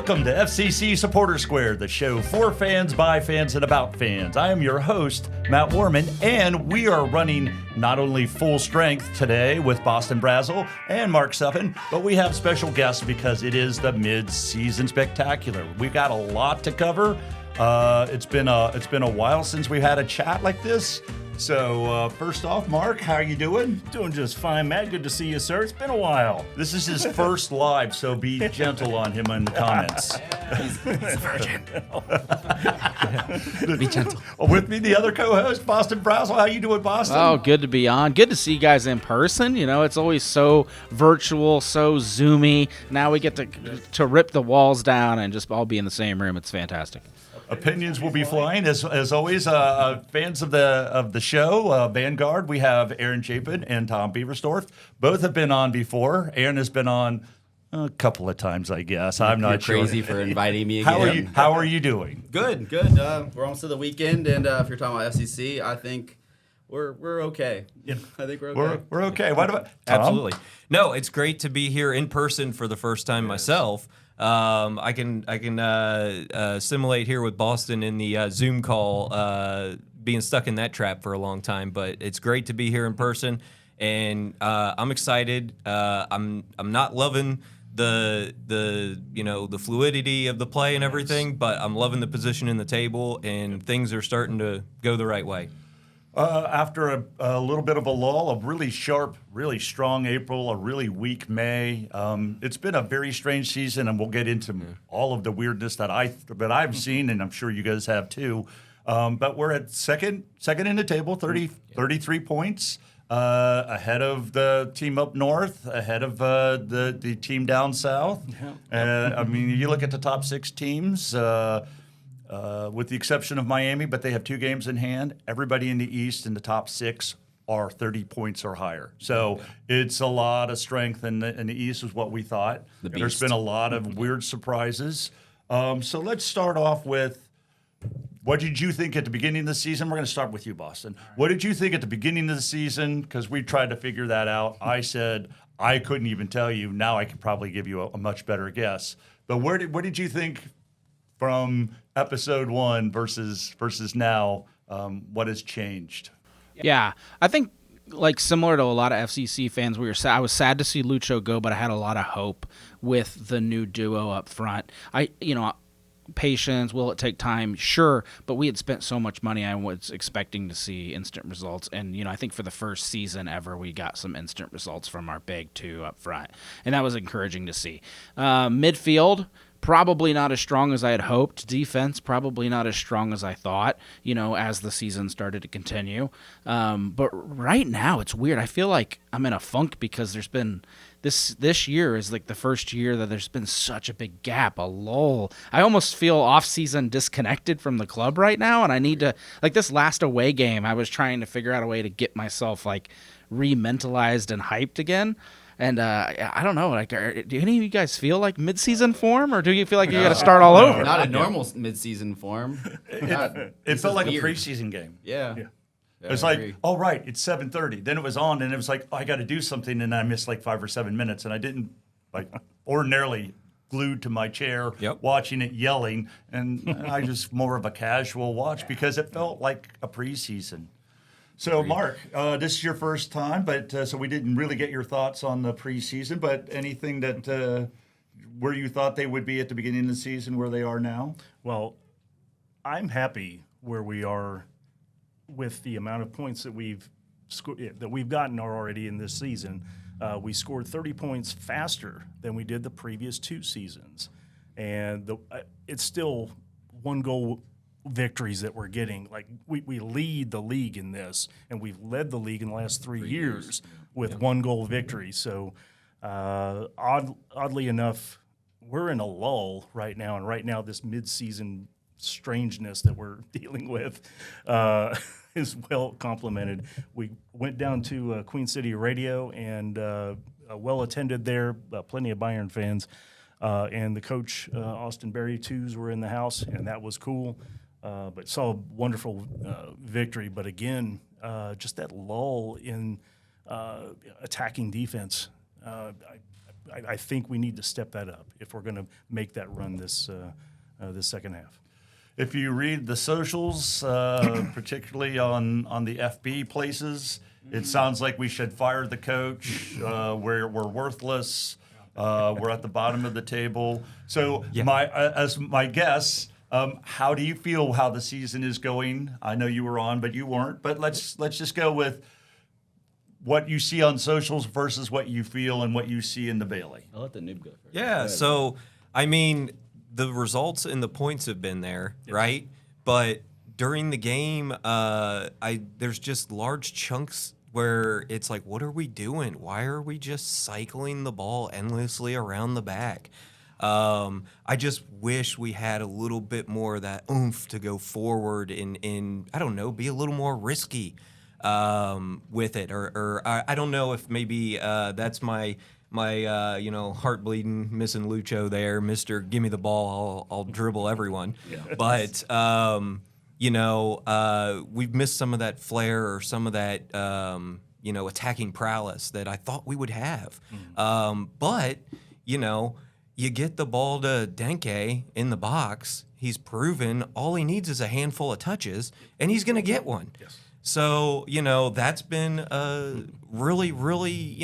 Welcome to FCC Supporters Square, the show for fans, by fans, and about fans. I am your host, Matt Warman, and we are running not only full strength today with Boston Brazel and Mark Suffin, but we have special guests because it is the mid-season spectacular. We've got a lot to cover. It's been a while since we had a chat like this. So first off, Mark, how are you doing? Doing just fine, Matt. Good to see you, sir. It's been a while. This is his first live, so be gentle on him in the comments. He's a virgin. Be gentle. With me, the other co-host, Boston Brazel. How you doing, Boston? Oh, good to be on. Good to see you guys in person. You know, it's always so virtual, so Zoomy. Now we get to rip the walls down and just all be in the same room. It's fantastic. Opinions will be flying as always. Fans of the show, Vanguard. We have Aaron Chapin and Tom Beaversdorf. Both have been on before. Aaron has been on a couple of times, I guess. I'm not sure. Crazy for inviting me again. How are you doing? Good. We're almost to the weekend, and if you're talking about FCC, I think we're okay. Yeah. I think we're okay. We're okay. What about Tom? Absolutely. No, it's great to be here in person for the first time myself. I can simulate here with Boston in the Zoom call, being stuck in that trap for a long time. But it's great to be here in person, and I'm excited. I'm not loving the fluidity of the play and everything, but I'm loving the position in the table, and things are starting to go the right way. After a little bit of a lull, a really sharp, really strong April, a really weak May. It's been a very strange season, and we'll get into all of the weirdness that I've seen, and I'm sure you guys have too. But we're at second in the table, 33 points, ahead of the team up north, ahead of the team down south. I mean, you look at the top six teams. With the exception of Miami, but they have 2 games in hand. Everybody in the East in the top 6 are 30 points or higher. So it's a lot of strength in the East is what we thought. There's been a lot of weird surprises. So let's start off with, what did you think at the beginning of the season? We're going to start with you, Boston. What did you think at the beginning of the season? Because we tried to figure that out. I said I couldn't even tell you. Now I could probably give you a much better guess. But what did you think from episode 1 versus now, what has changed? Yeah, I think like similar to a lot of FCC fans, I was sad to see Lucho go, but I had a lot of hope with the new duo up front. Patience, will it take time? Sure, but we had spent so much money, I was expecting to see instant results. And, I think for the first season ever, we got some instant results from our big 2 up front. And that was encouraging to see. Midfield, probably not as strong as I had hoped. Defense, probably not as strong as I thought, as the season started to continue. But right now, it's weird. I feel like I'm in a funk because there's been this year is like the first year that there's been such a big gap, a lull. I almost feel off-season disconnected from the club right now, and I need to, like this last away game, I was trying to figure out a way to get myself like re-mentalized and hyped again. And I don't know, like, do any of you guys feel like mid-season form, or do you feel like you got to start all over? Not a normal mid-season form. It felt like weird. A preseason game. Yeah. It was like, oh, right, it's 7:30. Then it was on, and it was like, oh, I got to do something, and I missed like 5 or 7 minutes, and I didn't, like, ordinarily glued to my chair, watching it, yelling, and I just more of a casual watch because it felt like a preseason. So, Mark, this is your first time, but so we didn't really get your thoughts on the preseason, but anything that where you thought they would be at the beginning of the season, where they are now? Well, I'm happy where we are with the amount of points that we've gotten already in this season. We scored 30 points faster than we did the previous 2 seasons, and it's still 1-goal victories that we're getting. Like we lead the league in this, and we've led the league in the last 3 years with 1-goal victories. So oddly enough, we're in a lull right now, and right now this mid-season strangeness that we're dealing with is well complemented. We went down to Queen City Radio and well attended there, plenty of Bayern fans, and the coach Austin Berry twos were in the house, and that was cool. But saw a wonderful victory. But again, just that lull in attacking defense. I think we need to step that up if we're going to make that run this second half. If you read the socials, particularly on the FB places, it sounds like we should fire the coach. We're worthless. We're at the bottom of the table. So as my guess, how do you feel how the season is going? I know you were on, but you weren't. But let's just go with what you see on socials versus what you feel and what you see in the Bailey. I'll let the noob go first. Yeah, so, I mean, the results and the points have been there, right? But during the game, there's just large chunks where it's like, what are we doing? Why are we just cycling the ball endlessly around the back? I just wish we had a little bit more of that oomph to go forward and I don't know, be a little more risky with it. Or I don't know if maybe that's my heart bleeding, missing Lucho there, Mr. Give me the ball, I'll dribble everyone. But we've missed some of that flair or some of that attacking prowess that I thought we would have. But you get the ball to Denke in the box. He's proven all he needs is a handful of touches, and he's going to get one. Yes. So that's been a really, really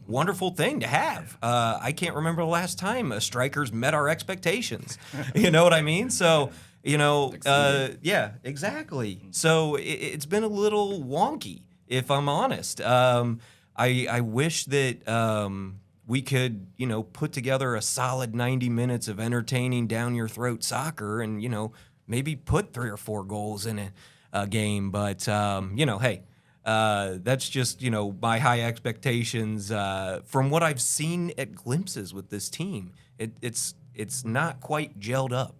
wonderful thing to have. I can't remember the last time a striker's met our expectations. You know what I mean? So, yeah, exactly. So it's been a little wonky, if I'm honest. I wish that we could, put together a solid 90 minutes of entertaining down-your-throat soccer and, maybe put 3 or 4 goals in a game. But, hey, that's just, my high expectations from what I've seen at glimpses with this team. It's not quite gelled up,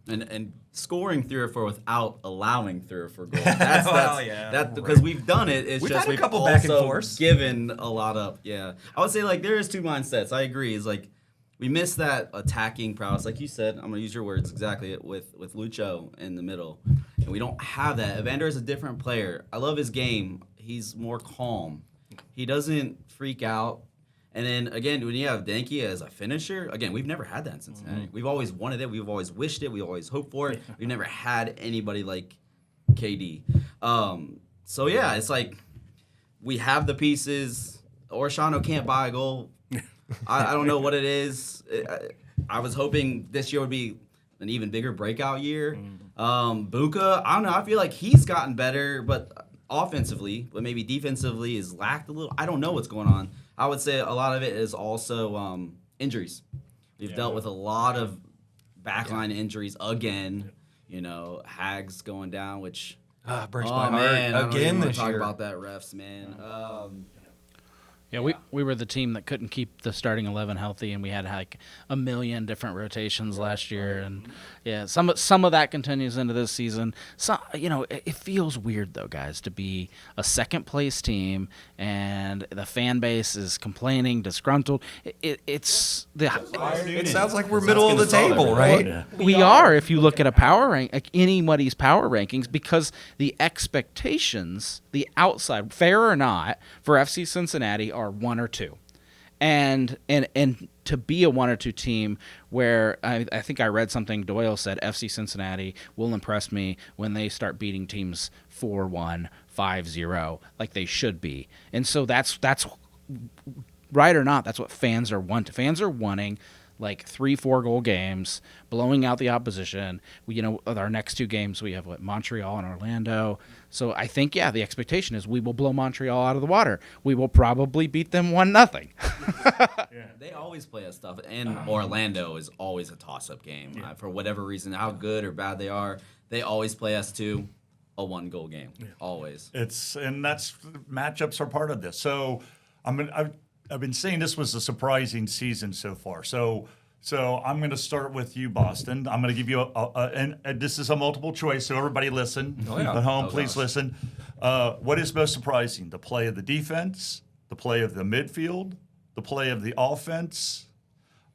And scoring 3 or 4 without allowing 3 or 4 goals. That's because we've done it. It's We've just had a we've couple also back and forths. given a lot up. Yeah, I would say there is 2 mindsets. I agree. It's like we miss that attacking prowess, like you said. I'm gonna use your words exactly with Lucho in the middle, and we don't have that. Evander is a different player. I love his game. He's more calm. He doesn't freak out. And then, again, when you have Denke as a finisher, again, we've never had that in Cincinnati. We've always wanted it. We've always wished it. We always hoped for it. We've never had anybody like KD. So, yeah, it's like we have the pieces. Orshano can't buy a goal. I don't know what it is. I was hoping this year would be an even bigger breakout year. Buka, I don't know. I feel like he's gotten better, but offensively, but maybe defensively is lacked a little. I don't know what's going on. I would say a lot of it is also injuries. We've dealt with a lot of backline injuries again. Hags going down, which breaks my heart man, again this talk year. about that, refs, man. Yeah, we were the team that couldn't keep the starting 11 healthy, and we had like a million different rotations last year, and yeah, some of that continues into this season. So it feels weird though, guys, to be a second place team and the fan base is complaining, disgruntled. It sounds like we're middle of the table, right? Yeah. We are if you look at a power rank, like anybody's power rankings, because the expectations, the outside, fair or not, for FC Cincinnati are 1 or 2. And to be a 1 or 2 team where I think I read something Doyle said FC Cincinnati will impress me when they start beating teams 4-1, 5-0 like they should be. And so that's right or not, that's what fans are wanting. Fans are wanting like 3-4 goal games, blowing out the opposition. With our next 2 games, we have Montreal and Orlando. So I think, the expectation is we will blow Montreal out of the water. We will probably beat them 1-0. They always play us tough, and Orlando is always a toss-up game. For whatever reason, how good or bad they are, they always play us to a 1-goal game. Always. Matchups are part of this. So I've been saying this was a surprising season so far. So I'm going to start with you, Boston. I'm going to give you and this is a multiple choice, so everybody listen. At home, please listen. What is most surprising? The play of the defense, the play of the midfield, the play of the offense,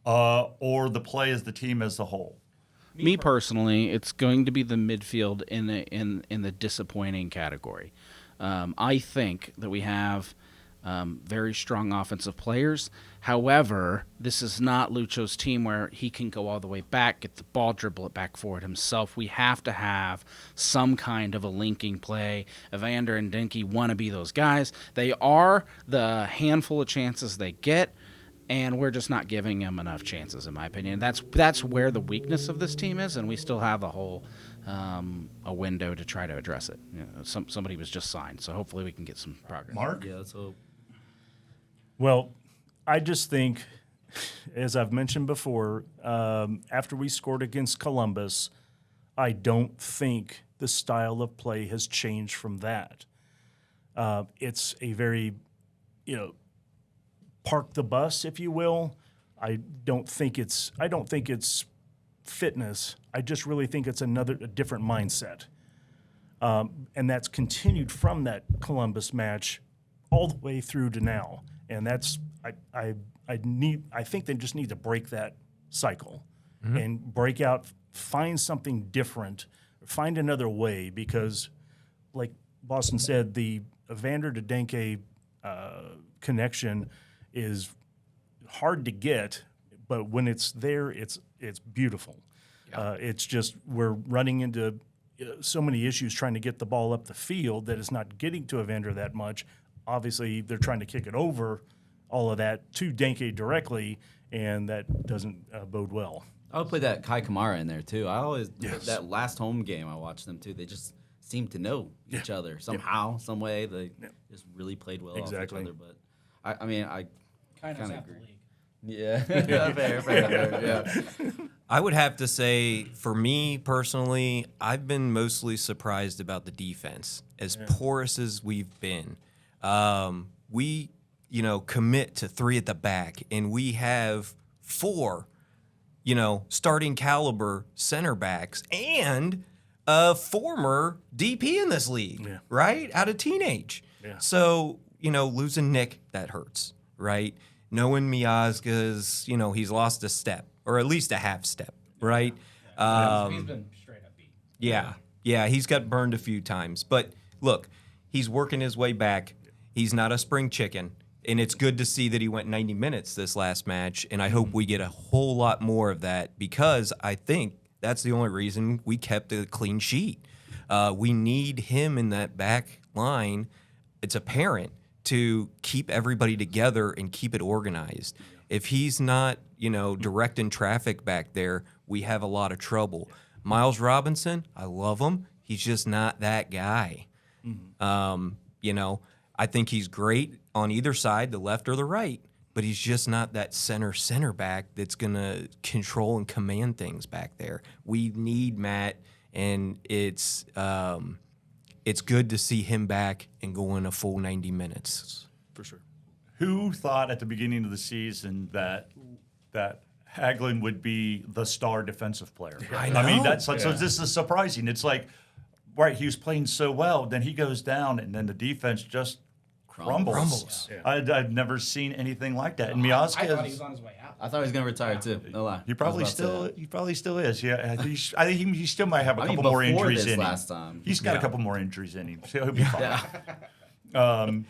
or the play as the team as a whole? Me personally, it's going to be the midfield in the disappointing category. I think that we have very strong offensive players. However, this is not Lucho's team where he can go all the way back, get the ball, dribble it back forward himself. We have to have some kind of a linking play. Evander and Denke want to be those guys. They are the handful of chances they get, and we're just not giving them enough chances, in my opinion. That's where the weakness of this team is, and we still have a whole a window to try to address it. Somebody was just signed, so hopefully we can get some progress. Mark? Yeah, let's hope. Well, I just think, as I've mentioned before, after we scored against Columbus, I don't think the style of play has changed from that. It's a very, park the bus, if you will. I don't think it's fitness. I just really think it's a different mindset. And that's continued from that Columbus match all the way through to now. And that's I think they just need to break that cycle and break out, find something different, find another way, because like Boston said, the Evander to Denke connection is hard to get, but when it's there, it's beautiful. Yeah. It's just we're running into so many issues trying to get the ball up the field that it's not getting to Evander that much. Obviously, they're trying to kick it over, all of that, to Denke directly, and that doesn't bode well. I would put that Kai Kamara in there, too. That last home game I watched them, too, they just seemed to know each other somehow, some way. They just really played well off each other. But, I kind of agree. Yeah. fair, yeah. I would have to say, for me personally, I've been mostly surprised about the defense. As porous as we've been, we, commit to 3 at the back, and we have 4, starting caliber center backs and a former DP in this league, right? Out of teenage. Yeah. So, losing Nick, that hurts, right? Knowing Miazga's, he's lost a step, or at least a half step, right? He's been straight up beat. Yeah, he's got burned a few times. But look, he's working his way back. He's not a spring chicken. And it's good to see that he went 90 minutes this last match, and I hope we get a whole lot more of that, because I think that's the only reason we kept a clean sheet. We need him in that back line. It's apparent to keep everybody together and keep it organized. If he's not, directing traffic back there, we have a lot of trouble. Miles Robinson, I love him. He's just not that guy. I think he's great on either side, the left or the right, but he's just not that center back that's going to control and command things back there. We need Matt, and it's good to see him back and going a full 90 minutes. For sure. Who thought at the beginning of the season that Hagelin would be the star defensive player? I know. I mean, so this is surprising. It's like, right, he was playing so well, then he goes down, and then the defense just crumbles. Yeah. I've never seen anything like that. And I Miazga, thought he was on his way out. I thought he was going to retire, too. No lie. he probably still is. Yeah, I think he still might have a couple more injuries in him. Last time. He's got a couple more injuries in him, so he'll be fine.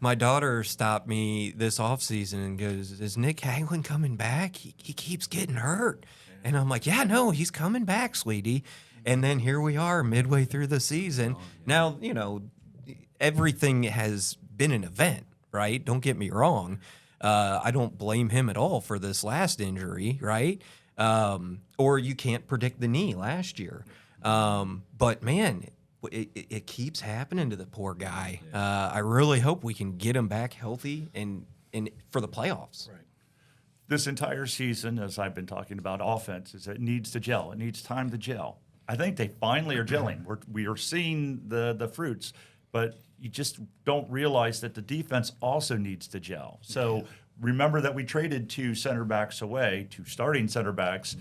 My daughter stopped me this offseason and goes, "Is Nick Hagelin coming back? He keeps getting hurt." And I'm like, "Yeah, no, he's coming back, sweetie." And then here we are midway through the season. Now, everything has been an event, right? Don't get me wrong. I don't blame him at all for this last injury, right? Or you can't predict the knee last year. But, man, it keeps happening to the poor guy. I really hope we can get him back healthy and for the playoffs. Right. This entire season, as I've been talking about offense, is it needs to gel. It needs time to gel. I think they finally are gelling. We are seeing the fruits, but you just don't realize that the defense also needs to gel. So remember that we traded 2 center backs away, 2 starting center backs,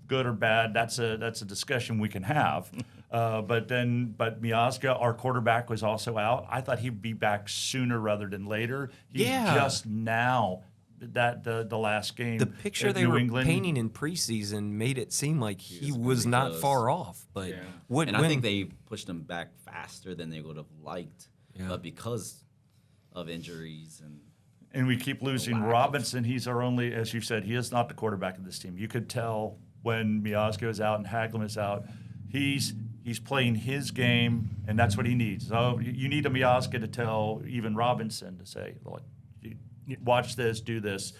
good or bad. That's a discussion we can have. But Miazga, our quarterback, was also out. I thought he'd be back sooner rather than later. He's just now. The last game. The picture they New were England. painting in preseason made it seem like he was not far off. But I think they pushed him back faster than they would have liked. Yeah. But because of injuries And we keep losing Robinson. He's our only, as you said, he is not the quarterback of this team. You could tell when Miazga is out and Haglam is out, he's playing his game, and that's what he needs. So you need a Miazga to tell even Robinson to say, look, watch this, do this,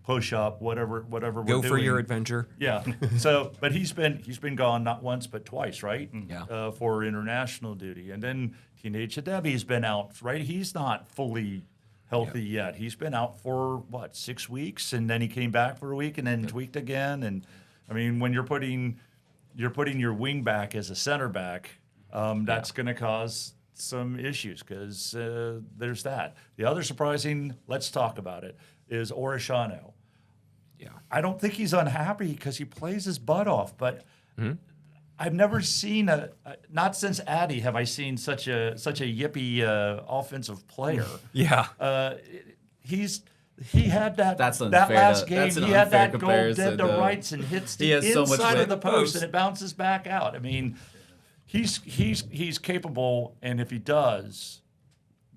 push up, whatever we're doing. Go for your adventure. Yeah. So, but he's been gone not once but twice, right? Yeah. For international duty, and then Teenage Adebi's been out, right? He's not fully healthy yet. He's been out for 6 weeks, and then he came back for a week and then tweaked again. And I mean, when you're putting your wing back as a center back, that's going to cause some issues because there's that. The other surprising, let's talk about it, is Orishano. Yeah. I don't think he's unhappy because he plays his butt off, but I've never seen not since Addy have I seen such a yippy offensive player. Yeah. He had that That's that unfair last to- game. that's an He had unfair that goal comparison, dead to though. rights and hits He the has so much inside of weight. the post and it bounces back out. I mean, he's capable, and if he does,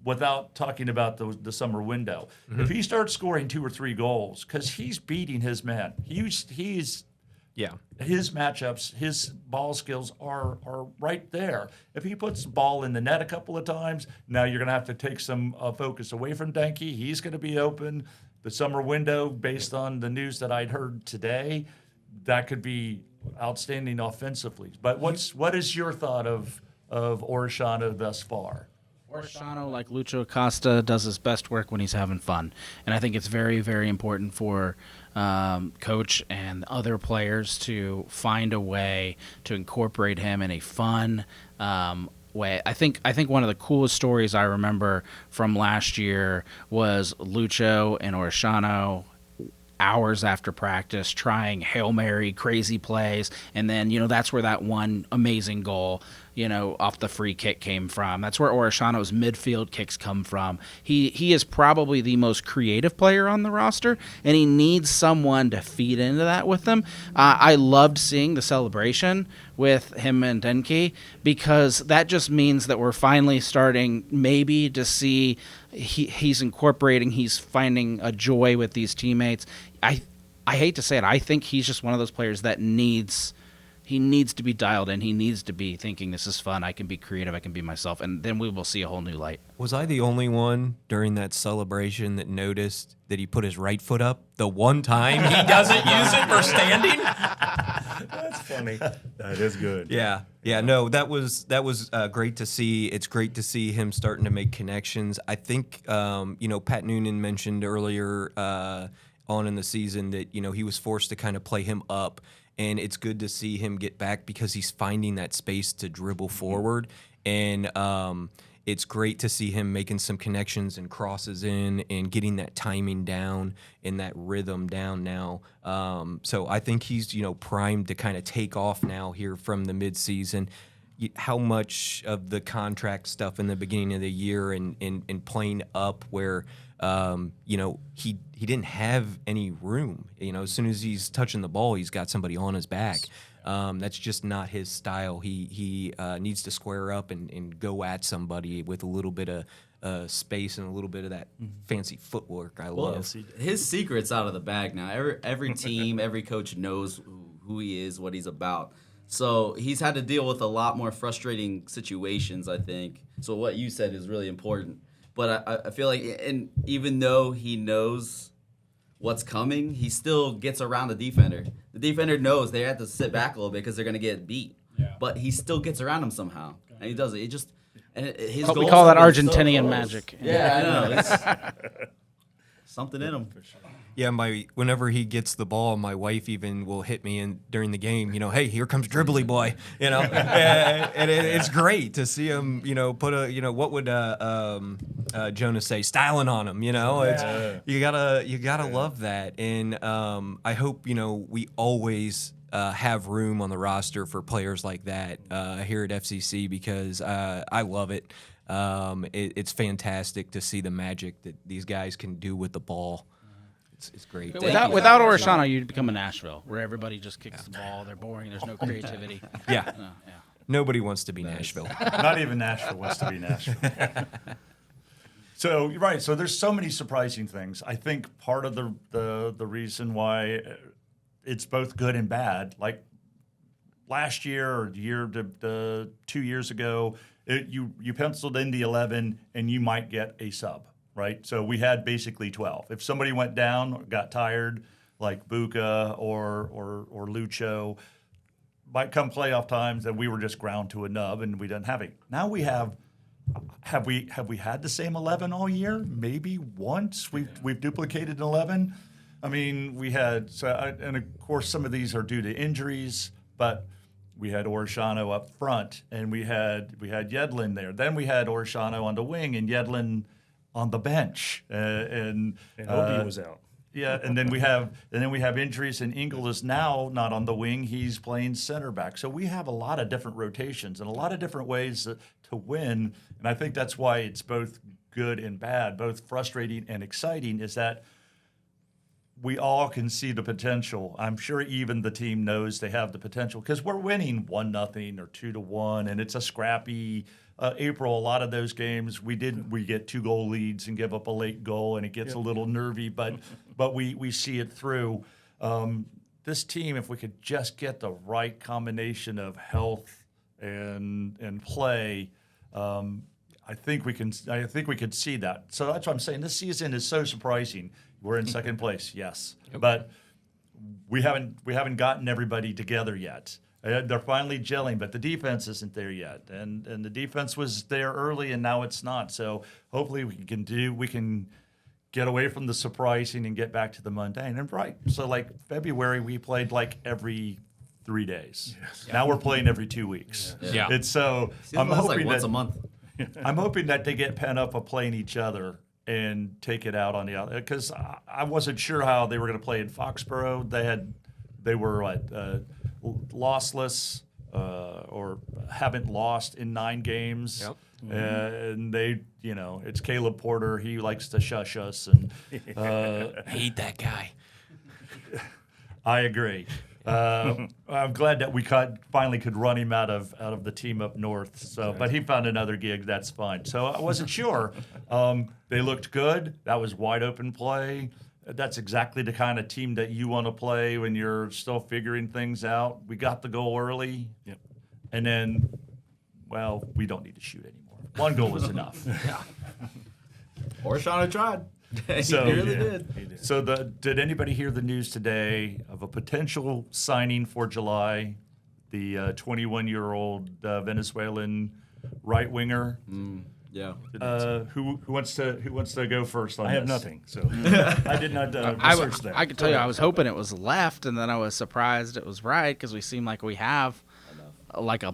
without talking about the summer window, if he starts scoring 2 or 3 goals, because he's beating his men, he's Yeah. his matchups, his ball skills are right there. If he puts the ball in the net a couple of times, now you're going to have to take some focus away from Denke. He's going to be open. The summer window, based on the news that I'd heard today, that could be outstanding offensively. But what is your thought of Orishano thus far? Orishano, like Lucho Acosta, does his best work when he's having fun. And I think it's very, very important for coach and other players to find a way to incorporate him in a fun way. I think one of the coolest stories I remember from last year was Lucho and Orishano hours after practice trying Hail Mary crazy plays, and then that's where that one amazing goal off the free kick came from. That's where Orishano's midfield kicks come from. He is probably the most creative player on the roster, and he needs someone to feed into that with him. I loved seeing the celebration with him and Denke, because that just means that we're finally starting maybe to see he's incorporating, he's finding a joy with these teammates. I hate to say it, I think he's just one of those players that needs to be dialed in. He needs to be thinking, this is fun, I can be creative, I can be myself, and then we will see a whole new light. Was I the only one during that celebration that noticed that he put his right foot up the one time he doesn't use it for standing? That's funny. That is good. Yeah. No, that was great to see. It's great to see him starting to make connections. I think Pat Noonan mentioned earlier on in the season that he was forced to kind of play him up, and it's good to see him get back because he's finding that space to dribble forward, and it's great to see him making some connections and crosses in and getting that timing down and that rhythm down now. So I think he's primed to kind of take off now here from the midseason. How much of the contract stuff in the beginning of the year and playing up where he didn't have any room. As soon as he's touching the ball, he's got somebody on his back. That's just not his style. He needs to square up and go at somebody with a little bit of space and a little bit of that fancy footwork. I love. His secret's out of the bag now. Every team, every coach knows who he is, what he's about. So he's had to deal with a lot more frustrating situations, I think. So what you said is really important. But I feel like, and even though he knows what's coming, he still gets around the defender. The defender knows they have to sit back a little bit because they're going to get beat. Yeah. But he still gets around him somehow. And he does it. His We goals call that have been so Argentinian close. magic. Yeah, I know. It's something in him. Yeah, whenever he gets the ball, my wife even will hit me during the game. Hey, here comes dribbly boy. And it's great to see him. Put a what would Jonas say? Styling on him. It's you gotta love that. And I hope we always have room on the roster for players like that here at FCC because I love it. It's fantastic to see the magic that these guys can do with the ball. It's great. Without Orishano, you'd become a Nashville, where everybody just kicks the ball. They're boring. There's no creativity. Yeah. Nobody wants to be Nashville. Not even Nashville wants to be Nashville. So you're right. So there's so many surprising things. I think part of the reason why it's both good and bad, like last year or the 2 years ago, you penciled in the 11 and you might get a sub, right? So we had basically 12. If somebody went down or got tired, like Buka or Lucho, might come playoff times that we were just ground to a nub and we didn't have it. Now we have we had the same 11 all year? Maybe once we've duplicated an 11. I mean, we had and of course some of these are due to injuries, but we had Orishano up front and we had Yedlin there. Then we had Orishano on the wing and Yedlin on the bench. And Obi was out. Yeah, and then we have injuries, and Engel is now not on the wing; he's playing center back. So we have a lot of different rotations and a lot of different ways to win, and I think that's why it's both good and bad, both frustrating and exciting. Is that we all can see the potential. I'm sure even the team knows they have the potential because we're winning 1-0 or 2-1, and it's a scrappy. April, a lot of those games we get 2-goal leads and give up a late goal, and it gets a little nervy, but we see it through. This team, if we could just get the right combination of health and play, I think we could see that. So that's what I'm saying. This season is so surprising. We're in second place, yes, but we haven't gotten everybody together yet. They're finally gelling, but the defense isn't there yet, and the defense was there early, and now it's not. So hopefully we can get away from the surprising and get back to the mundane. And right, so like February we played like every 3 days. Yes. Now we're playing every 2 weeks. Yes. Yeah. It's so I'm It's hoping like once that, a month. I'm hoping that they get pent up of playing each other and take it out on the other, because I wasn't sure how they were going to play in Foxborough. They were lossless or haven't lost in 9 games. Yep. And they, it's Caleb Porter. He likes to shush us, and I hate that guy. I agree. I'm glad that we finally could run him out of the team up north. So, but he found another gig. That's fine. So I wasn't sure. They looked good. That was wide open play. That's exactly the kind of team that you want to play when you're still figuring things out. We got the goal early, and then, well, we don't need to shoot anymore. 1 goal was enough. Orishano tried. So, he really did. So did anybody hear the news today of a potential signing for July? The 21-year-old Venezuelan right winger. Yeah. Who wants to go first on I have this? nothing, so I did not research that. I could tell you I was hoping it was left, and then I was surprised it was right because we seem like we have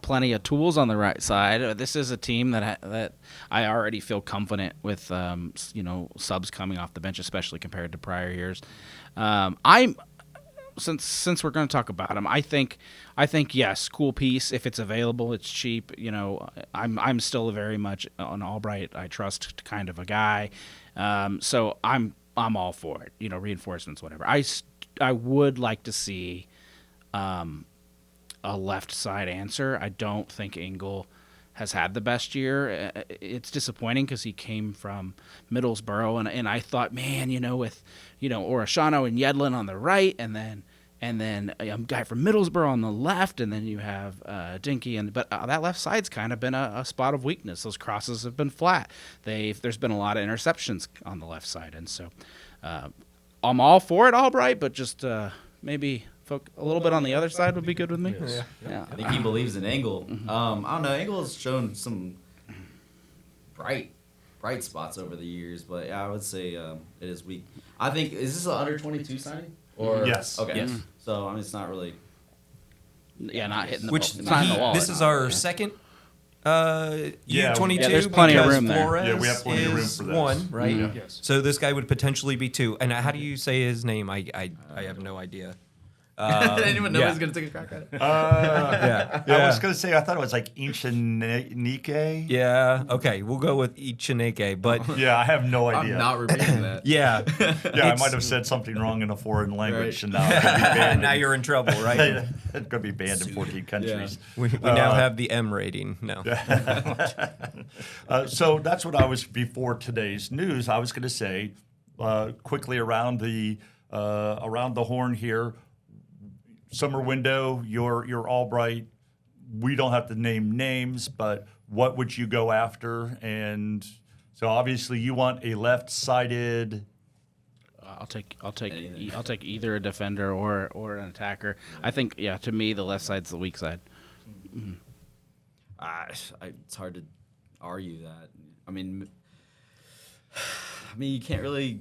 plenty of tools on the right side. This is a team that I already feel confident with, subs coming off the bench, especially compared to prior years. Since we're going to talk about him, I think yes, cool piece if it's available, it's cheap. I'm still very much an Albright I trust kind of a guy, so I'm all for it. Reinforcements, whatever. I would like to see a left side answer. I don't think Engel has had the best year. It's disappointing because he came from Middlesbrough, and I thought, man, with Orishano and Yedlin on the right, and then a guy from Middlesbrough on the left, and then you have Dinky, but that left side's kind of been a spot of weakness. Those crosses have been flat. There's been a lot of interceptions on the left side, and so I'm all for it, Albright, but just maybe a little bit on the other side would be good with me. Yes. Yeah. I think he believes in Engel. I don't know. Engel has shown some bright spots over the years, but yeah, I would say it is weak. I think, is this an under 22 signing? Or Yes. Okay. Yes. So it's not really. Yeah, not hitting the Which ball. It's not in the wall. this is our second U22 Yeah, there's plenty of because room there. Flores Yeah, we have plenty of room is for this. 1, right? Mhm. Yes. So this guy would potentially be 2. And how do you say his name? I have no idea. Anyone know yeah. who's gonna take a crack at it? Yeah. I was going to say, I thought it was like Inchinike. Yeah. Okay. We'll go with Ichineke. But Yeah, I have no idea. I'm not repeating that. yeah. I might have said something wrong in a foreign language, and now it could be banned. Now you're in trouble, right? It could be banned in 14 countries. We now have the M rating. No. So that's what I was before today's news. I was going to say quickly around the horn here. Summer window, you're Albright. We don't have to name names, but what would you go after? And so obviously you want a left-sided. I'll take either a defender or an attacker. I think to me the left side's the weak side. It's hard to argue that. I mean, you can't really.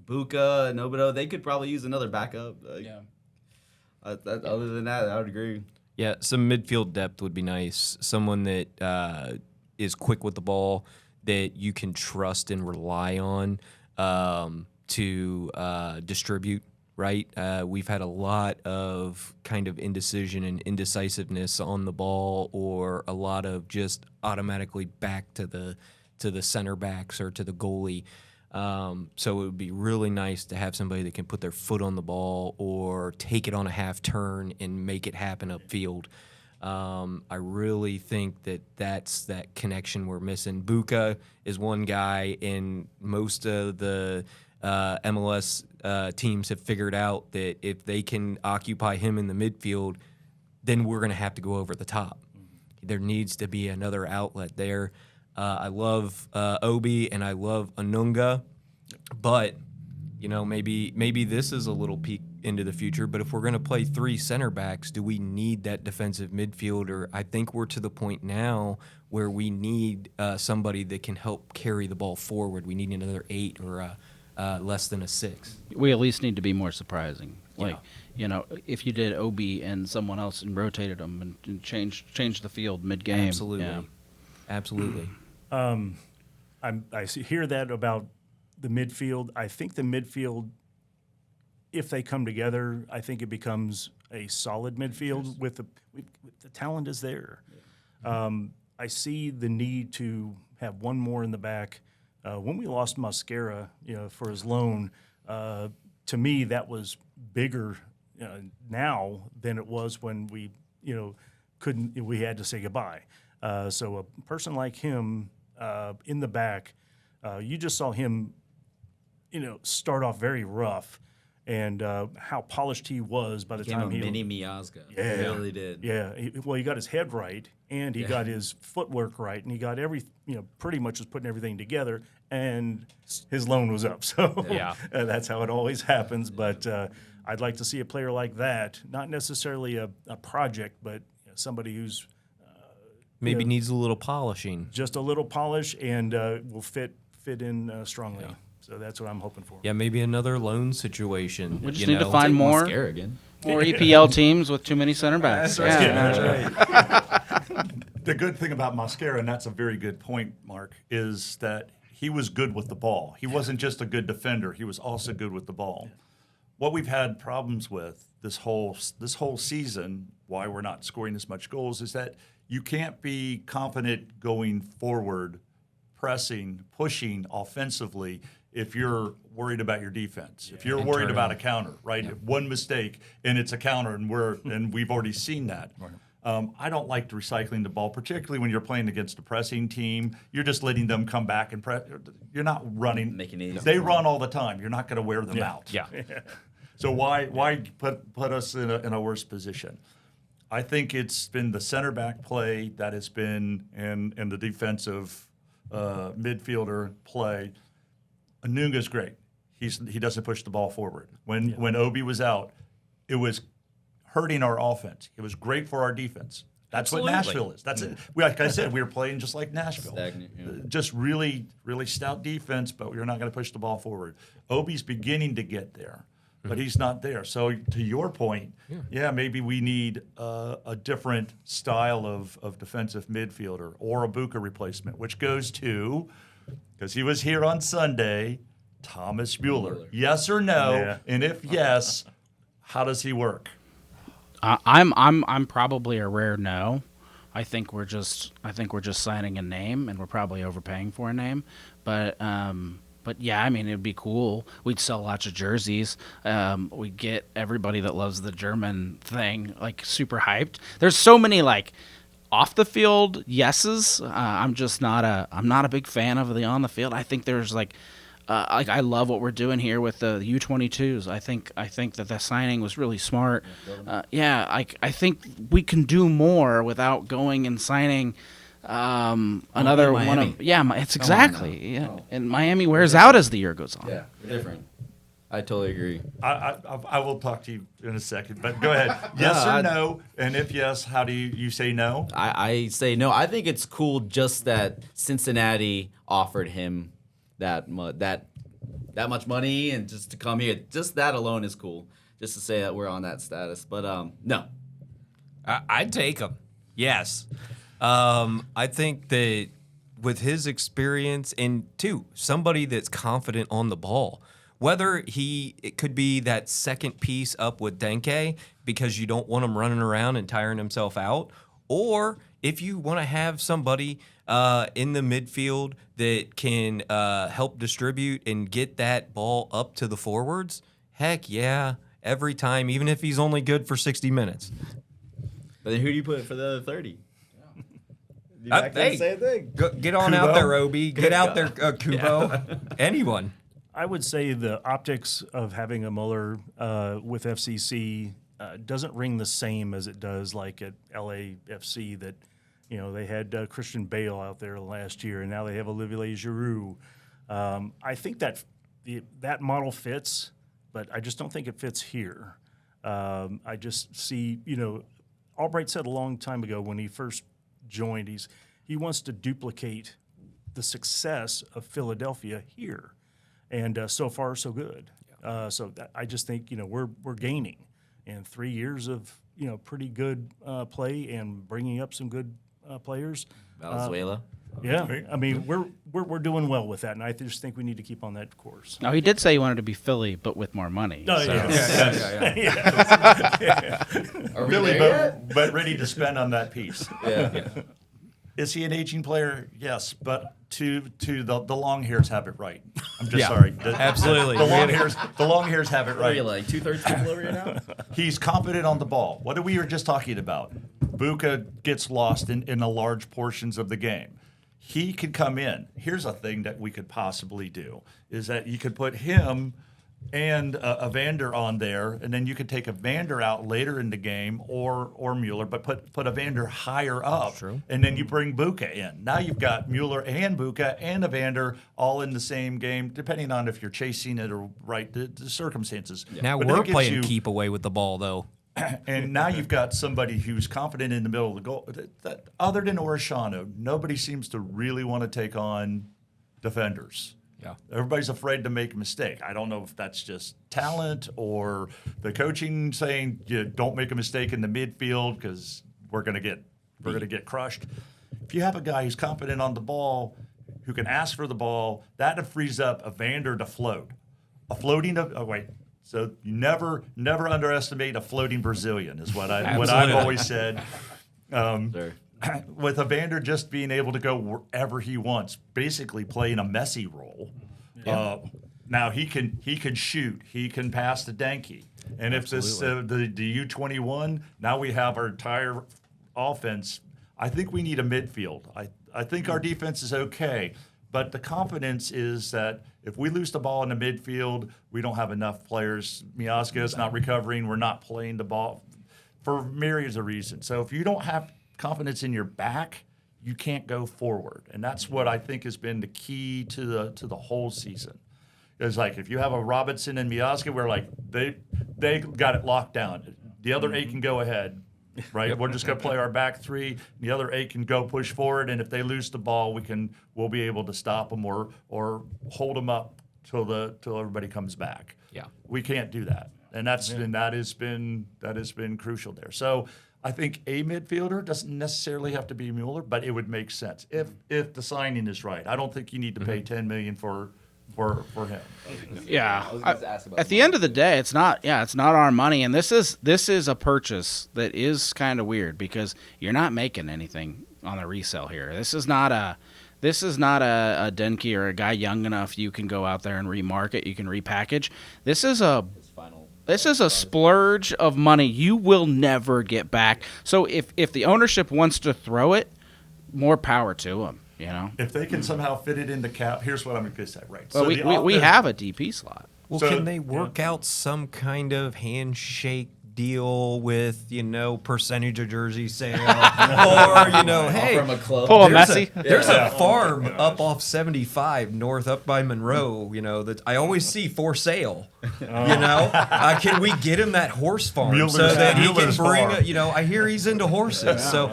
Buka, Nobudo, they could probably use another backup. Other than that, I would agree. Yeah, some midfield depth would be nice. Someone that is quick with the ball, that you can trust and rely on to distribute, right? We've had a lot of kind of indecision and indecisiveness on the ball, or a lot of just automatically back to the center backs or to the goalie. So it would be really nice to have somebody that can put their foot on the ball or take it on a half turn and make it happen upfield. I really think that's that connection we're missing. Buka is one guy, and most of the MLS teams have figured out that if they can occupy him in the midfield, then we're going to have to go over the top. There needs to be another outlet there. I love Obi and I love Anunga, but maybe this is a little peek into the future. But if we're going to play three center backs, do we need that defensive midfielder? I think we're to the point now where we need somebody that can help carry the ball forward. We need another 8 or less than a 6. We at least need to be more surprising. If you did Obi and someone else and rotated them and changed the field mid-game. Absolutely. Yeah. Absolutely. I hear that about the midfield. I think the midfield, if they come together, I think it becomes a solid midfield with the talent is there. I see the need to have one more in the back. When we lost Mascara, for his loan, to me that was bigger now than it was when we, we had to say goodbye. So a person like him in the back, you just saw him, start off very rough, and how polished he was by the time he mini Miazga. Yeah, He really did. Yeah, he got his head right, and he got his footwork right, and he got pretty much was putting everything together, and his loan was up. So that's how it always happens. But I'd like to see a player like that, not necessarily a project, but somebody who's Maybe needs a little polishing. just a little polish and will fit in strongly. Yeah. So that's what I'm hoping for. Yeah, maybe another loan situation. We just need to find more again. EPL teams with too many center backs. That's right. The good thing about Mascara, and that's a very good point, Mark, is that he was good with the ball. He wasn't just a good defender; he was also good with the ball. What we've had problems with this whole season, why we're not scoring as much goals, is that you can't be confident going forward, pressing, pushing offensively if you're worried about your defense. If you're worried about a counter, right? Yeah. One mistake and it's a counter, and we've already seen that. Right. I don't like recycling the ball, particularly when you're playing against a pressing team. You're just letting them come back and press. You're not running. Making it easy. They run all the time. You're not going to wear them out. Yeah. So why put us in a worse position? I think it's been the center back play that has been and the defensive midfielder play. Anunga's great. He doesn't push the ball forward. When Obi was out, it was hurting our offense. It was great for our defense. That's Absolutely. what Nashville is. That's it. Like I said, we were playing just like Nashville. Stagnant, yeah. Just really, really stout defense, but we're not going to push the ball forward. Obi's beginning to get there, but he's not there. So to your point, maybe we need a different style of defensive midfielder or a Buka replacement, which goes to, because he was here on Sunday, Thomas Mueller. Yes or no? Yeah. And if yes, How does he work? I'm probably a rare no. I think we're just signing a name, and we're probably overpaying for a name. But yeah, I mean, it'd be cool. We'd sell lots of jerseys. We'd get everybody that loves the German thing like super hyped. There's so many like off the field yeses. I'm not a big fan of the on the field. I think there's like I love what we're doing here with the U22s. I think that the signing was really smart. I think we can do more without going and signing another one Miami. of it's Come on exactly now. yeah. And Miami wears out as the year goes on. Yeah, different. I totally agree. I will talk to you in a second, but go ahead. Yes or no? And if yes, how do you say no? I say no. I think it's cool just that Cincinnati offered him that much money and just to come here. Just that alone is cool. Just to say that we're on that status. But no. I'd take him. Yes. I think that with his experience and too, somebody that's confident on the ball, whether it could be that second piece up with Denke because you don't want him running around and tiring himself out, or if you want to have somebody in the midfield that can help distribute and get that ball up to the forwards, heck yeah, every time, even if he's only good for 60 minutes. But then who do you put for the other 30? Hey, same thing. get on out there, Obi. Get out there, Kubo. Anyone. I would say the optics of having a Mueller with FCC doesn't ring the same as it does like at LAFC that, they had Christian Bale out there last year, and now they have Olivier Giroud. I think that model fits, but I just don't think it fits here. I just see, Albright said a long time ago when he first joined, he wants to duplicate the success of Philadelphia here. And so far, so good. I just think we're gaining, and 3 years of pretty good play and bringing up some good players. Venezuela. Yeah, I mean we're doing well with that, and I just think we need to keep on that course. Now he did say he wanted to be Philly, but with more money. Oh, so. Are we Really, there yet? but ready to spend on that piece. Yeah. Is he an aging player? Yes, but to the long hairs have it right. I'm just Yeah, sorry. absolutely. The long hairs have it What are you right. like 2/3 people over here now? He's competent on the ball. What we were just talking about? Buka gets lost in the large portions of the game. He could come in. Here's a thing that we could possibly do is that you could put him and Evander on there, and then you could take Evander out later in the game or Mueller, but put Evander higher up, and then you bring Buka in. Now you've got Mueller and Buka and Evander all in the same game, depending on if you're chasing it or the circumstances. Now But we're that gets playing you- keep away with the ball, though. And now you've got somebody who's confident in the middle of the goal. That other than Orishano, nobody seems to really want to take on defenders. Yeah. Everybody's afraid to make a mistake. I don't know if that's just talent or the coaching saying don't make a mistake in the midfield because we're gonna get crushed. If you have a guy who's confident on the ball, who can ask for the ball, that frees up Evander to float. So you never underestimate a floating Brazilian is what I've always said. Sure. With Evander just being able to go wherever he wants, basically playing a Messi role. Now he can shoot, he can pass to Denke, and if this the U21, now we have our entire offense. I think we need a midfield. I think our defense is okay, but the confidence is that if we lose the ball in the midfield, we don't have enough players. Miazga's not recovering. We're not playing the ball for myriads of reasons. So if you don't have confidence in your back, you can't go forward, and that's what I think has been the key to the whole season. It's like if you have a Robinson and Miazga, we're like they got it locked down. The other eight can go ahead, right? We're just going to play our back three. The other eight can go push forward, and if they lose the ball, we'll be able to stop them or hold them up till everybody comes back. Yeah, we can't do that, and that has been crucial there. So I think a midfielder doesn't necessarily have to be Mueller, but it would make sense if the signing is right. I don't think you need to pay $10 million for for him. Yeah. I was gonna ask about At the end of the day, it's not our money, and this is a purchase that is kind of weird because you're not making anything on the resale here. This is not a Denke or a guy young enough you can go out there and remarket, you can repackage. This is a splurge of money you will never get back. So if the ownership wants to throw it, more power to them. You know, If they can somehow fit it in the cap, here's what I'm going to say. Right. well, we have a DP slot. Well, So- can they work out some kind of handshake deal with, percentage of jersey sale? Or, hey, from a club. Pull a there's Messi. There's a farm up off 75 north up by Monroe, that I always see for sale. Can we get him that horse farm so Mueller's- that he Mueller's can bring, farm. I hear he's into horses. So,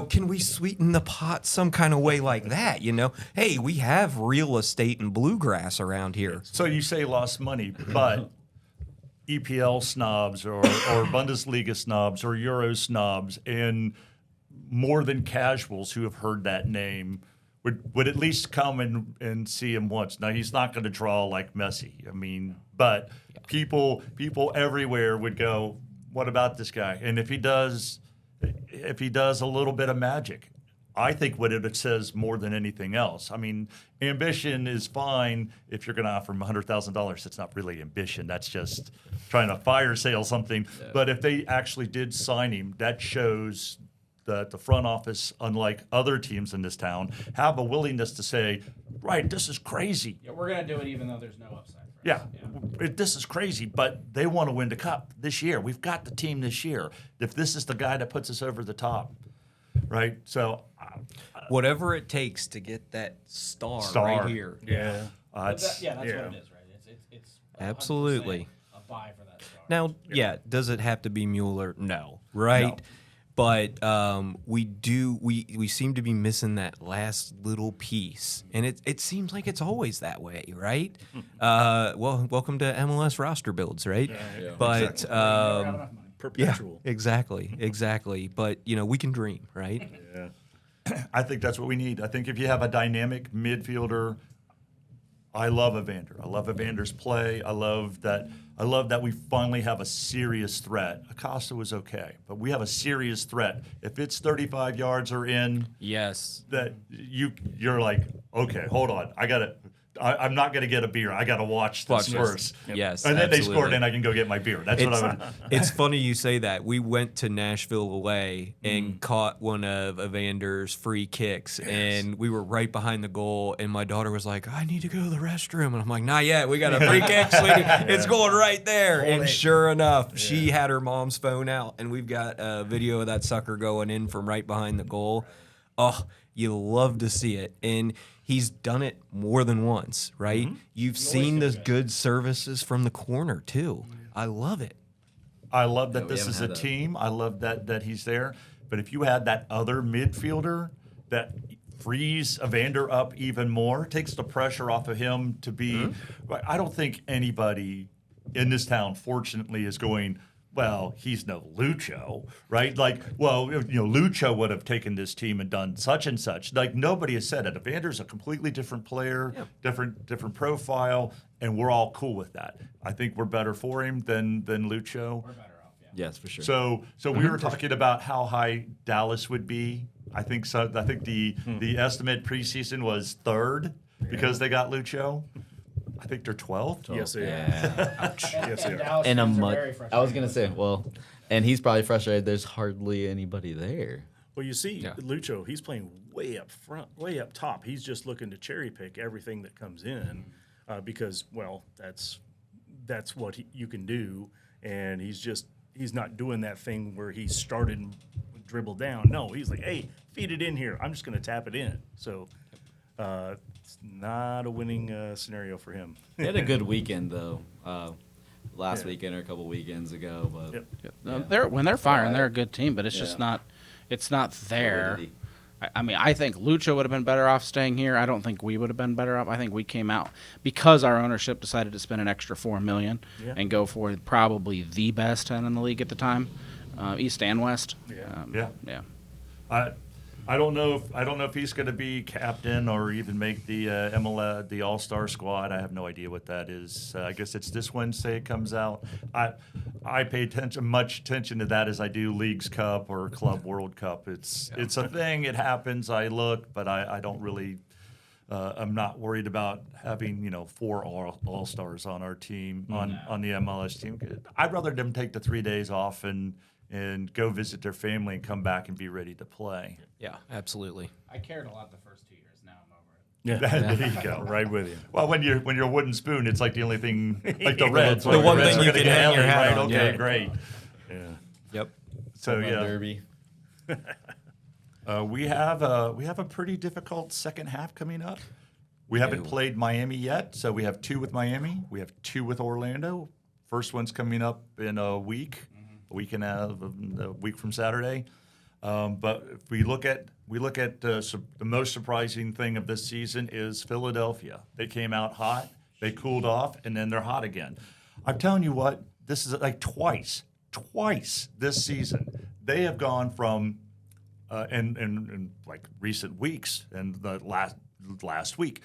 can we sweeten the pot some kind of way like that? Hey, we have real estate and bluegrass around here. So you say lost money, but EPL snobs or Bundesliga snobs or Euro snobs and more than casuals who have heard that name would at least come and see him once. Now, he's not going to draw like Messi. I mean, but people everywhere would go, what about this guy? And if he does a little bit of magic, I think what it says more than anything else. I mean, ambition is fine if you're going to offer him $100,000. It's not really ambition. That's just trying to fire sale something. Yeah. But if they actually did sign him, that shows that the front office, unlike other teams in this town, have a willingness to say, right, this is crazy. Yeah, we're gonna do it even though there's no upside. Yeah, this is crazy, but they want to win the cup this year. We've got the team this year. If this is the guy that puts us over the top. Right, so whatever it takes to get that star. Right here. Yeah. That's what it is, right? It's absolutely a buy for that star. Now, does it have to be Mueller? No, right? No. But we seem to be missing that last little piece, and it seems like it's always that way, right? Welcome to MLS roster builds, right? Yeah. But Perpetual. exactly. But we can dream, right? Yeah. I think that's what we need. I think if you have a dynamic midfielder, I love Evander. I love Evander's play. I love that we finally have a serious threat. Acosta was okay, but we have a serious threat. If it's 35 yards or in, Yes. that you're like, okay, hold on. I'm not going to get a beer. I got to watch this first. Yes, and then they absolutely. scored, and I can go get my beer. That's what I would. It's funny you say that. We went to Nashville away and caught one of Evander's free kicks, and we were right behind the goal, and my daughter was like, I need to go to the restroom. And I'm like, not yet. We got a free kick, sweetie. It's going right there. And sure enough, she had her mom's phone out, and we've got a video of that sucker going in from right behind the goal. Oh, you love to see it. And he's done it more than once, right? You've seen the good services from the corner, too. I love it. I love that we this haven't is had a that. team. I love that he's there. But if you had that other midfielder that frees Evander up even more, takes the pressure off of him to be. I don't think anybody in this town, fortunately, is going, well, he's no Lucho, right? Like, well, Lucho would have taken this team and done such and such. Like, nobody has said it. Evander's a completely different player, different profile, and we're all cool with that. I think we're better for him than Lucho. We're better off. Yeah. Yes, for sure. So we were talking about how high Dallas would be. I think so. I think the estimate preseason was third because they got Lucho. I think they're 12th. Yes, they are. Yes, they are. Dallas And fans are very I was frustrated. gonna say, and he's probably frustrated. There's hardly anybody there. Well, you see, Lucho, he's playing way up front, way up top. He's just looking to cherry pick everything that comes in because, that's what you can do. And he's not doing that thing where he started and dribbled down. No, he's like, hey, feed it in here. I'm just going to tap it in. So it's not a winning scenario for him. He had a good weekend though, last weekend or a couple weekends ago. But No, when they're firing, they're a good team, but it's just not. It's not there. Solidity. I mean, I think Lucho would have been better off staying here. I don't think we would have been better off. I think we came out because our ownership decided to spend an extra $4 million and go for probably the best 10 in the league at the time, East and West. Yeah. Yeah. I don't know if he's going to be captain or even make the MLS, the All-Star squad. I have no idea what that is. I guess it's this Wednesday it comes out. I pay much attention to that as I do Leagues Cup or Club World Cup. It's a thing. It happens. I look, but I don't really. I'm not worried about having 4 all-stars on our team on the MLS team. I'd rather them take the 3 days off and go visit their family and come back and be ready to play. Yeah, absolutely. I cared a lot the first 2 years. Now I'm over it. Yeah. There you go. Right with you. Well, when you're a wooden spoon, it's like the only thing, like the Reds. The one Reds thing are you gonna can get hang your Ellie, hat right? on. Okay, Yeah. great. Yeah. Yep. So yeah, Derby. we have a pretty difficult second half coming up. We haven't played Miami yet, so we have 2 with Miami. We have 2 with Orlando. First one's coming up in a week a week from Saturday. But if we look at the most surprising thing of this season is Philadelphia. They came out hot, they cooled off, and then they're hot again. I'm telling you what, this is like twice this season they have gone from in like recent weeks and the last week.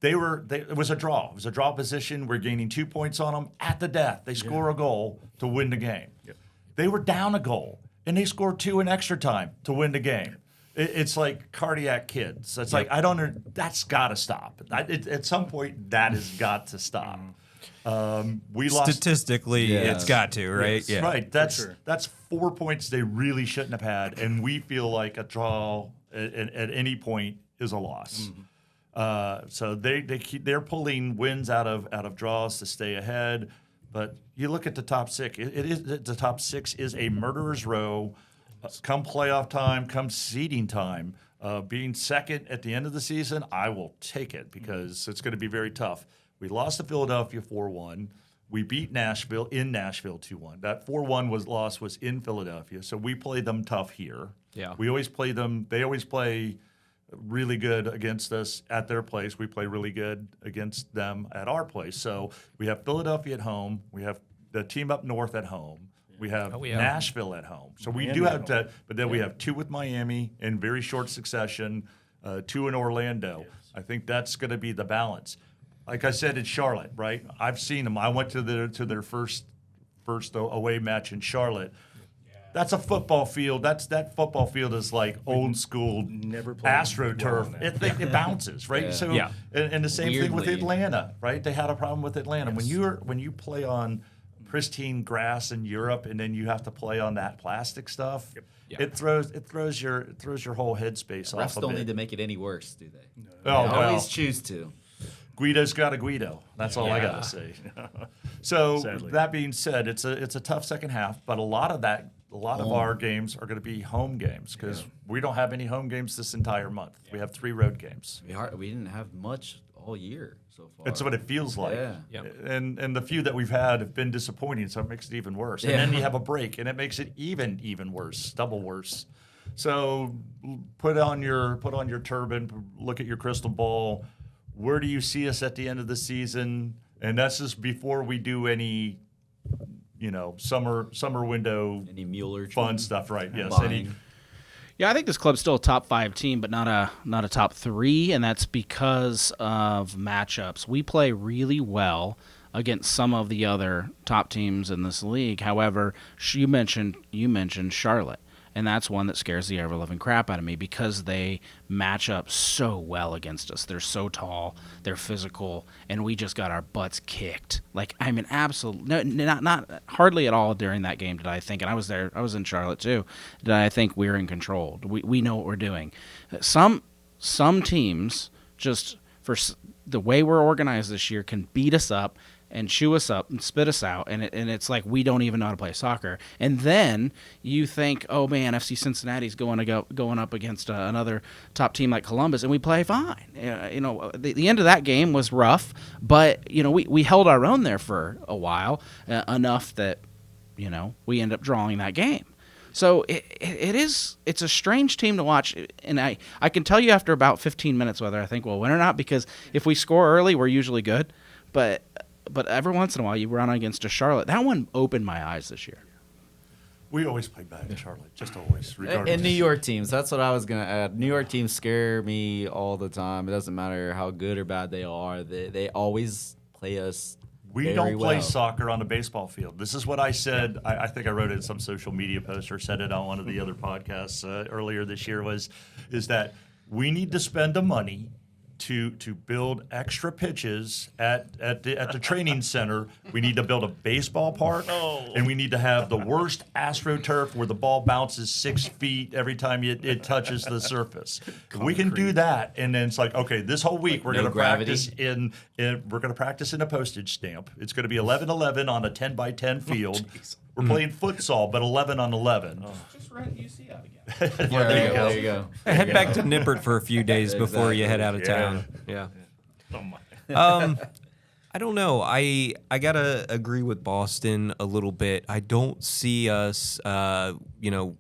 It was a draw. It was a draw position. We're gaining 2 points on them at the death. They score a goal to win the game. Yep. They were down a goal, and they scored 2 in extra time to win the game. It's like cardiac kids. It's like, that's got to stop. At some point, that has got to stop. We lost. Statistically, it's got to, right? Yes, right. That's 4 points they really shouldn't have had, and we feel like a draw at any point is a loss. So they're pulling wins out of draws to stay ahead. But you look at the top 6. The top 6 is a murderer's row. Come playoff time, come seeding time, being second at the end of the season, I will take it because it's going to be very tough. We lost to Philadelphia 4-1. We beat Nashville in Nashville 2-1. That 4-1 loss was in Philadelphia, so we play them tough here. Yeah. We always play them. They always play really good against us at their place. We play really good against them at our place. So we have Philadelphia at home. We have the team up north at home. We have Nashville at home. So we do have that, but then we have 2 with Miami in very short succession, 2 in Orlando. Yes. I think that's going to be the balance. Like I said, it's Charlotte, right? I've seen them. I went to their first away match in Charlotte. That's a football field. That football field is like old school AstroTurf. It bounces, right? Yeah. So and the same thing with Weirdly. Atlanta, right? They had a problem with Atlanta. Yes. When you play on pristine grass in Europe and then you have to play on that plastic stuff, it throws your whole headspace off Refs a don't bit. need to make it any worse, do they? Oh, They well. always choose to. Guido's got a Guido. That's all I gotta say. So Sadly. that being said, it's a tough second half, but a lot of our games are going to be home games because we don't have any home games this entire month. We have 3 road games. We didn't have much all year so far. That's what it feels like. Yeah. Yep. And the few that we've had have been disappointing, so it makes it even worse. And Yeah. then you have a break, and it makes it even worse, double worse. So put on your turban, look at your crystal ball. Where do you see us at the end of the season? And that's just before we do any, summer window Any Mueller fun stuff, right? Yes. buying. Yeah, I think this club's still a top 5 team, but not a top 3, and that's because of matchups. We play really well against some of the other top teams in this league. However, you mentioned Charlotte, and that's one that scares the ever-loving crap out of me because they match up so well against us. They're so tall, they're physical, and we just got our butts kicked. Not hardly at all during that game did I think, and I was there, I was in Charlotte too, did I think we were in control. We know what we're doing. Some teams, just for the way we're organized this year, can beat us up and chew us up and spit us out, and it's like we don't even know how to play soccer. And then you think, oh man, FC Cincinnati's going up against another top team like Columbus, and we play fine. The end of that game was rough, but we held our own there for a while, enough that we end up drawing that game. So it's a strange team to watch, and I can tell you after about 15 minutes whether I think we'll win or not, because if we score early, we're usually good, but every once in a while you run against a Charlotte. That one opened my eyes this year. We always play bad in Charlotte, just always, regardless. And New York teams, that's what I was going to add. New York teams scare me all the time. It doesn't matter how good or bad they are. They always play us We very don't play well. soccer on a baseball field. This is what I said. I think I wrote it in some social media post or said it on one of the other podcasts earlier this year. Is that we need to spend the money to build extra pitches at the training center. We need to build a baseball park, and we need to have the worst AstroTurf where the ball bounces 6 feet every time it touches the surface. We can do that, and then it's like, okay, this whole week we're No going to gravity. practice in a postage stamp. It's going to be 11-11 on a 10-by-10 field. We're Mm-hmm. playing futsal, but 11 on 11. Just rent UC out again. Yeah, there you go. There you go. Head back to Nippert for a few days before you head out of Yeah. town. Yeah. Oh my. I don't know. I gotta agree with Boston a little bit. I don't see us,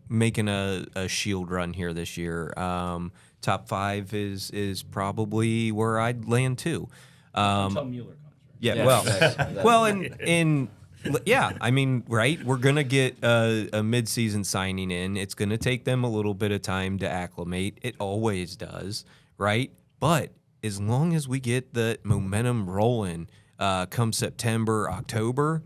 making a shield run here this year. Top 5 is probably where I'd land too. Until Mueller comes, right? Yeah, Yeah, well, exactly. well, yeah, I mean, right? We're gonna get a midseason signing in. It's gonna take them a little bit of time to acclimate. It always does, right? But as long as we get the momentum rolling, come September, October,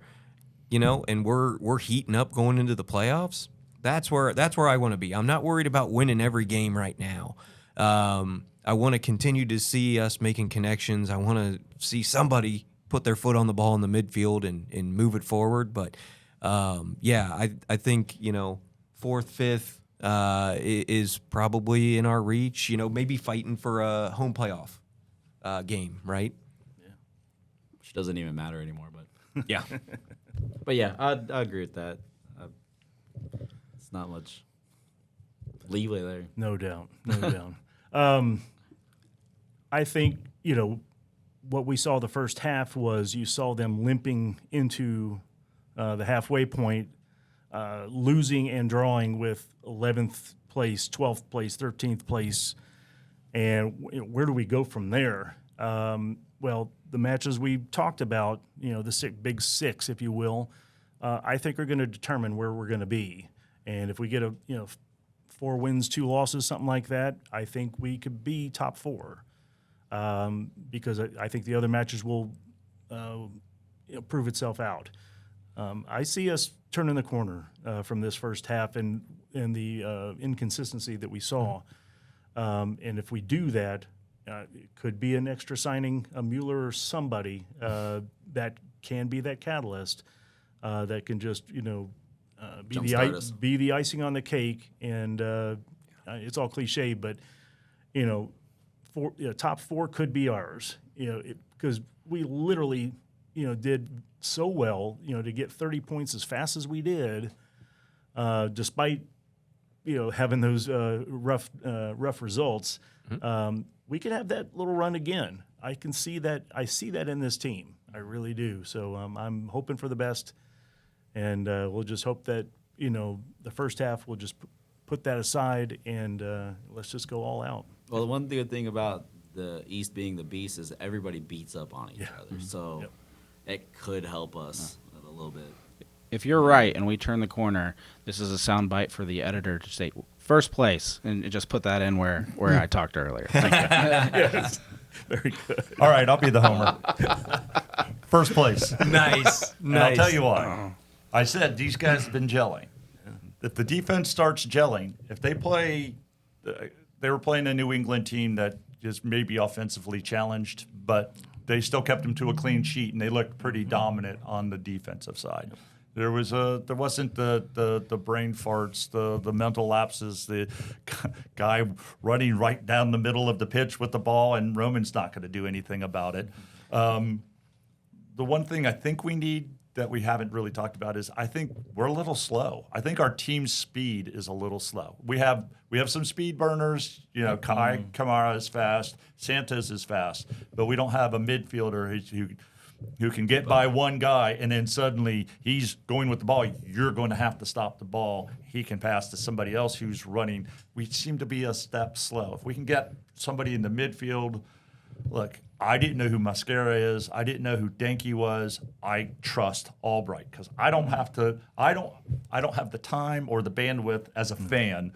and we're heating up going into the playoffs. That's where I want to be. I'm not worried about winning every game right now. I want to continue to see us making connections. I want to see somebody put their foot on the ball in the midfield and move it forward. But I think fourth, fifth is probably in our reach. Maybe fighting for a home playoff game, right? Which doesn't even matter anymore. But Yeah. but yeah, I agree with that. It's not much leeway there. No doubt. No doubt. I think, what we saw the first half was you saw them limping into the halfway point, losing and drawing with 11th place, 12th place, 13th place. And where do we go from there? Well, the matches we talked about, the big six, if you will, I think are going to determine where we're going to be. And if we get 4 wins, 2 losses, something like that, I think we could be top 4. Because I think the other matches will prove itself out. I see us turning the corner from this first half and the inconsistency that we saw. And if we do that, it could be an extra signing, a Mueller or somebody that can be that catalyst that can just, Jumpstart us. be the icing on the cake. And it's all cliche, but, top 4 could be ours, because we literally, did so well, to get 30 points as fast as we did, despite, having those rough results. We could have that little run again. I can see that. I see that in this team. I really do. So I'm hoping for the best, and we'll just hope that the first half we'll just put that aside and let's just go all out. Well, the one good thing about the East being the beast is everybody beats up on each other. So it could help us a little bit. If you're right and we turn the corner, this is a soundbite for the editor to say first place and just put that in where I talked earlier. Thank you. Yes. Very good. All right, I'll be the homer. First place. Nice. And I'll tell you why. I said these guys have been gelling. If the defense starts gelling, if they play, they were playing a New England team that is maybe offensively challenged, but they still kept them to a clean sheet, and they looked pretty dominant on the defensive side. There wasn't the brain farts, the mental lapses, the guy running right down the middle of the pitch with the ball, and Roman's not going to do anything about it. The one thing I think we need that we haven't really talked about is I think we're a little slow. I think our team's speed is a little slow. We have some speed burners. Kai Kamara is fast, Santos is fast, but we don't have a midfielder who can get by one guy and then suddenly he's going with the ball. You're going to have to stop the ball. He can pass to somebody else who's running. We seem to be a step slow. If we can get somebody in the midfield, look, I didn't know who Mascara is. I didn't know who Denke was. I trust Albright because I don't have to. I don't have the time or the bandwidth as a fan.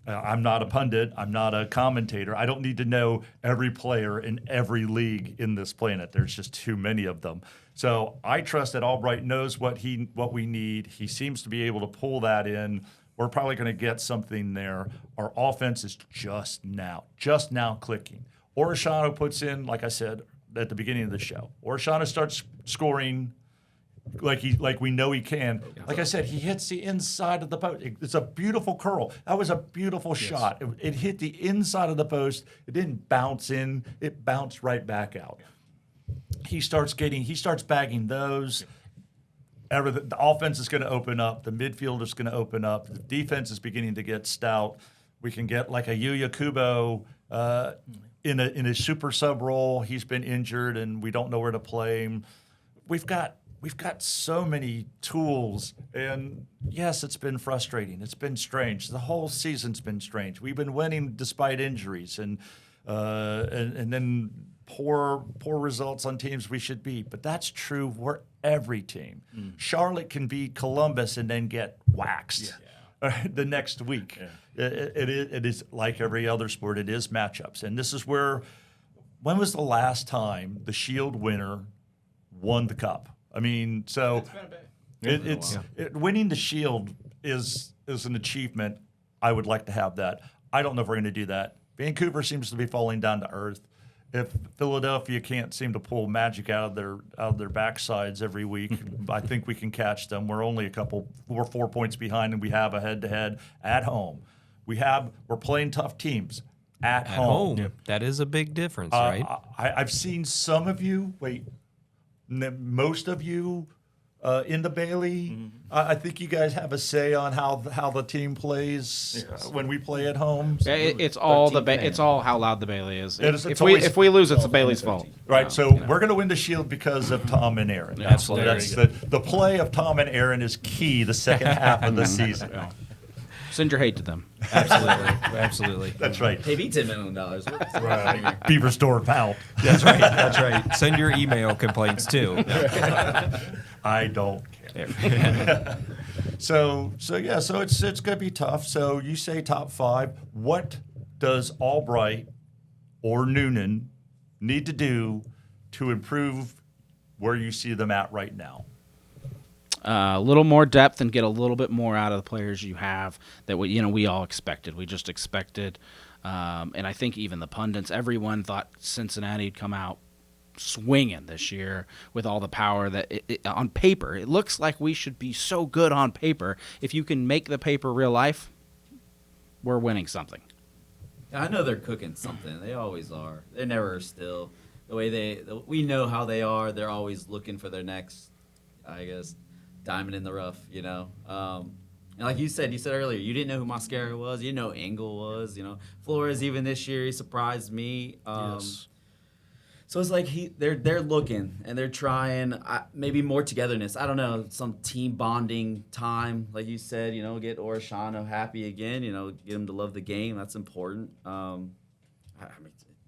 I'm not a pundit. I'm not a commentator. I don't need to know every player in every league in this planet. There's just too many of them. So I trust that Albright knows what we need. He seems to be able to pull that in. We're probably going to get something there. Our offense is just now clicking. Orishano puts in, like I said at the beginning of the show, Orishano starts scoring like we know he can. Like I said, he hits the inside of the post. It's a beautiful curl. That was a beautiful shot. It hit the inside of the post. It didn't bounce in. It bounced right back out. He starts bagging those. The offense is going to open up. The midfield is going to open up. The defense is beginning to get stout. We can get like a Yuya Kubo in a super sub role. He's been injured, and we don't know where to play him. We've got so many tools, and yes, it's been frustrating. It's been strange. The whole season's been strange. We've been winning despite injuries, and then poor results on teams we should beat. But that's true for every team. Charlotte can beat Columbus and then get waxed the next week. Yeah. It is like every other sport. It is matchups, and this is where. When was the last time the Shield winner won the cup? I mean, so winning the Shield is an achievement. I would like to have that. I don't know if we're going to do that. Vancouver seems to be falling down to earth. If Philadelphia can't seem to pull magic out of their backsides every week, I think we can catch them. We're only a 4 points behind, and we have a head-to-head at home. We're playing tough teams at home. Yep. That is a big difference, right? I've seen some of you. Most of you in the Bailey. I think you guys have a say on how the team plays when we play at home. It's all it's all how loud the Bailey is. If we lose, it's the Bailey's fault. Right. So we're going to win the Shield because of Tom and Aaron. Absolutely. That's the play of Tom and Aaron is key the second half of the season. Send your hate to them. Absolutely. That's right. Hey, beat $10 million. Beaversdorf out. That's right. Send your email complaints too. I don't care. So it's going to be tough. So you say top 5. What does Albright or Noonan need to do to improve where you see them at right now? A little more depth and get a little bit more out of the players you have that we all expected. We just expected, and I think even the pundits, everyone thought Cincinnati would come out swinging this year with all the power that on paper. It looks like we should be so good on paper. If you can make the paper real life, we're winning something. I know they're cooking something. They always are. They never are still. The way we know how they are. They're always looking for their next, I guess, diamond in the rough, and like you said earlier, you didn't know who Mascara was, you didn't know Engel was, Flores even this year, he surprised me. Yes. So it's like they're looking and they're trying, maybe more togetherness. I don't know, some team bonding time, like you said, get Orishano happy again, get him to love the game. That's important. I mean,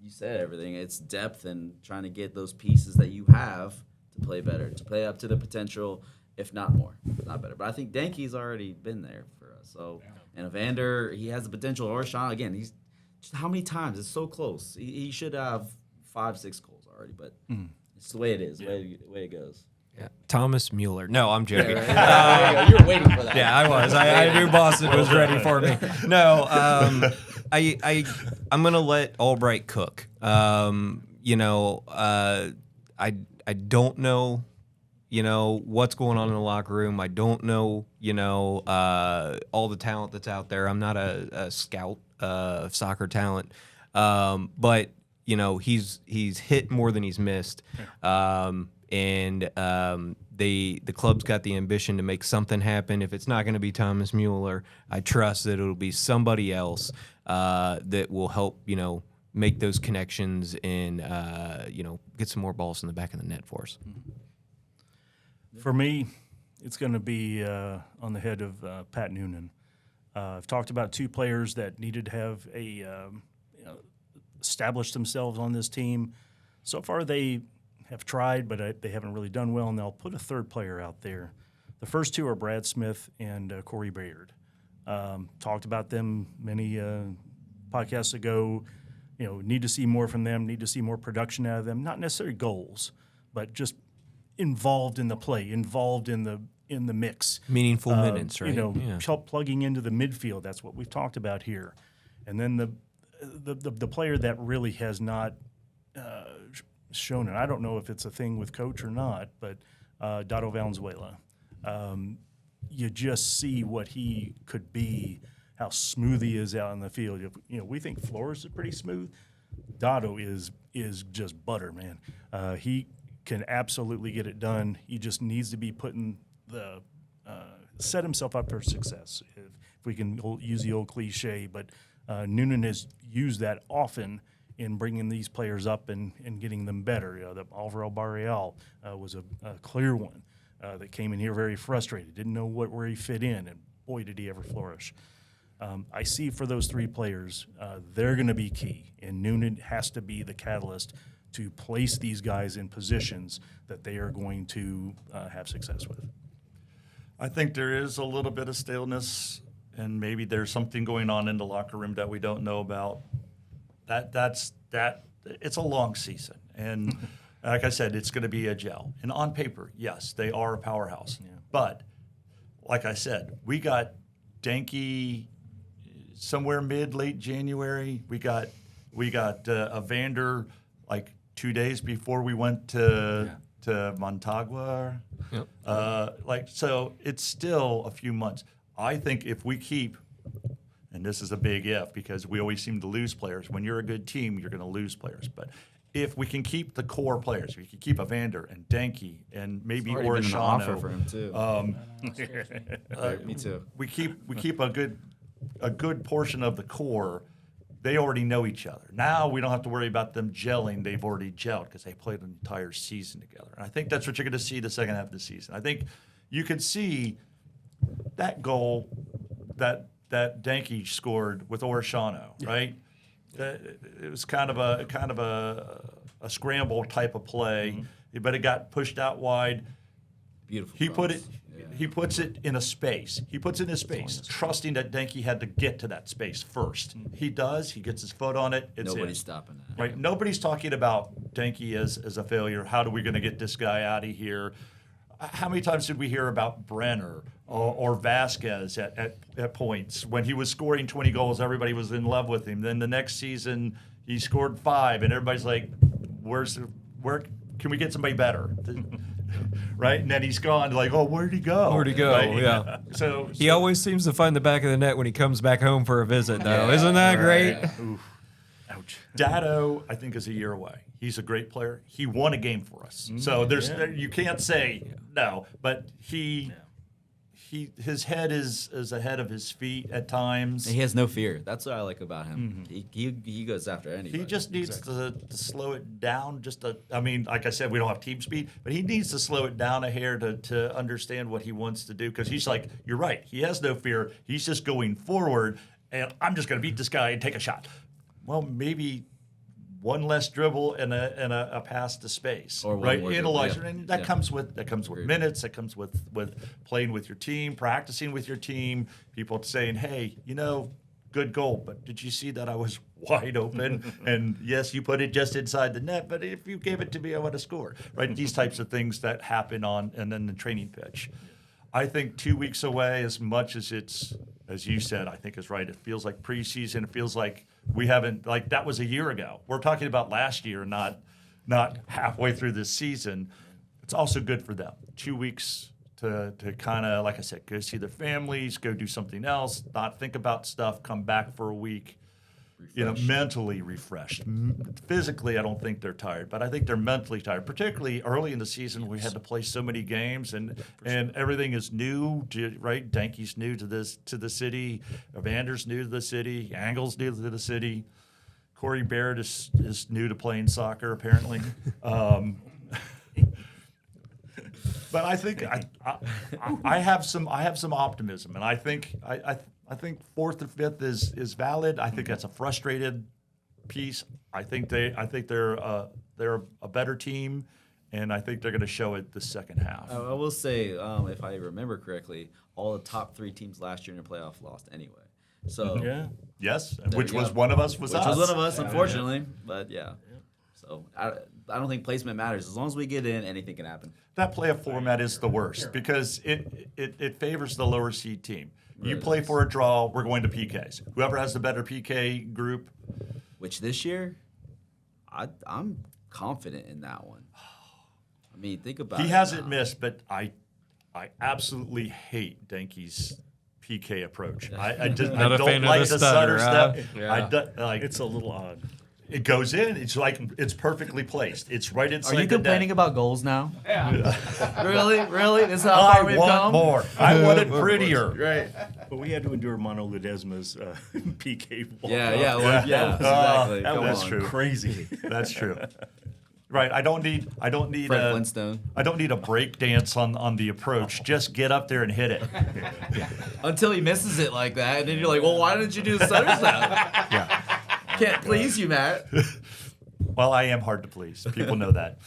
you said everything. It's depth and trying to get those pieces that you have to play better, to play up to the potential. If not more, not better. But I think Denke's already been there for us. So, and Evander, he has the potential. Orishano, again, he's just how many times? It's so close. He should have 5-6 goals already, but it's the way it is, the way it goes. Yeah. Thomas Mueller. No, I'm joking. You were waiting for that. Yeah, I was. I knew Boston was ready for me. No, I'm gonna let Albright cook. I don't know. What's going on in the locker room. I don't know, all the talent that's out there. I'm not a scout of soccer talent. But, he's hit more than he's missed. The club's got the ambition to make something happen. If it's not going to be Thomas Mueller, I trust that it'll be somebody else that will help, make those connections and, get some more balls in the back of the net for us. For me, it's going to be on the head of Pat Noonan. I've talked about 2 players that needed to have established themselves on this team. so far they have tried, but they haven't really done well, and they'll put a third player out there. The first two are Brad Smith and Corey Bayard. Talked about them many podcasts ago. Need to see more from them, need to see more production out of them, not necessarily goals, but just involved in the play, involved in the mix. Meaningful minutes, right? Help plugging into the midfield. That's what we've talked about here. And then the player that really has not shown it, I don't know if it's a thing with coach or not, but Dado Valenzuela. You just see what he could be, how smooth he is out in the field. We think Flores is pretty smooth. Dado is just butter, man. He can absolutely get it done. He just needs to be putting set himself up for success, if we can use the old cliche. But Noonan has used that often in bringing these players up and getting them better. The Alvaro Barreal was a clear one that came in here very frustrated, didn't know where he fit in, and boy, did he ever flourish. I see for those three players, they're going to be key, and Noonan has to be the catalyst to place these guys in positions that they are going to have success with. I think there is a little bit of staleness, and maybe there's something going on in the locker room that we don't know about. That's it's a long season, and like I said, it's going to be a gel. And on paper, yes, they are a powerhouse. Yeah. But like I said, we got Danke somewhere late January. We got a Vander like 2 days before we went to Montagua. Yep. So it's still a few months. I think if we keep, and this is a big if because we always seem to lose players. When you're a good team, you're going to lose players. But if we can keep the core players, if we can keep Evander and Danke and maybe Orishano, offer for him too. Me too. We keep a good portion of the core. They already know each other. Now we don't have to worry about them gelling. They've already gelled because they played an entire season together. And I think that's what you're going to see the second half of the season. I think you can see that goal that Danke scored with Orishano, right? It was kind of a scramble type of play, but it got pushed out wide. Beautiful. He puts it in a space. He puts it in a space, trusting that Danke had to get to that space first. He does. He gets his foot on it. Nobody's stopping that. Right. Nobody's talking about Danke as a failure. How are we going to get this guy out of here? How many times did we hear about Brenner or Vasquez at points when he was scoring 20 goals? Everybody was in love with him. Then the next season he scored 5, and everybody's like, "Where can we get somebody better?" Right, and then he's gone. Like, oh, where'd he go? Right? Yeah. So he always seems to find the back of the net when he comes back home for a visit, though. Isn't that great? Oof. Ouch. Dado, I think, is a year away. He's a great player. He won a game for us. So you can't say no, but his head is ahead of his feet at times. He has no fear. That's what I like about him. He goes after anybody. He just needs to slow it down. Like I said, we don't have team speed, but he needs to slow it down a hair to understand what he wants to do. Because he's like, you're right. He has no fear. He's just going forward, and I'm just going to beat this guy and take a shot. Well, maybe one less dribble and a pass to space, or right? More Analyze, dribble, and that comes with minutes. That comes with playing with your team, practicing with your team. People saying, "Hey, good goal, but did you see that I was wide open? And yes, you put it just inside the net, but if you gave it to me, I would have scored." Right? These types of things that happen and then the training pitch. I think 2 weeks away, as much as it's, as you said, I think is right. It feels like preseason. It feels like we haven't, like that was a year ago. We're talking about last year, not halfway through this season. It's also good for them. 2 weeks to kind of, like I said, go see their families, go do something else, not think about stuff, come back for a week. Mentally refreshed. Physically, I don't think they're tired, but I think they're mentally tired. Particularly early in the season, we had to play so many games, and everything is new. Right? Danke's new to the city. Evander's new to the city. Angle's new to the city. Corey Bayard is new to playing soccer, apparently. But I think I have some optimism, and I think fourth or fifth is valid. I think that's a frustrated piece. I think they're a better team, and I think they're going to show it the second half. I will say, if I remember correctly, all the top 3 teams last year in the playoff lost anyway. So Yeah. Yes, There which you was go. one of us. which was one of us, unfortunately. But yeah. So I don't think placement matters. As long as we get in, anything can happen. That playoff format is the worst because it favors the lower seed team. You play for a draw, we're going to PKs. Whoever has the better PK group. Which this year, I'm confident in that one. I mean, think about it. He hasn't now. missed, but I absolutely hate Denke's PK approach. I just Not I a don't fan of like the the stutter, stutter huh? step. Yeah. It's a little odd. It goes in. It's like it's perfectly placed. It's right inside. Are you the complaining net. about goals now? Really? This is how I far we've want come? more. I want it prettier. Right. But we had to endure Mono Ledesma's PK walk. Yeah, exactly. That Come was on. crazy. That's true. Right. I don't need Fred Flintstone. I don't need a break dance on the approach. Just get up there and hit it. Until he misses it like that, and then you're like, well, why didn't you do the stutter step? Yeah. Can't please you, Matt. Well, I am hard to please. People know that.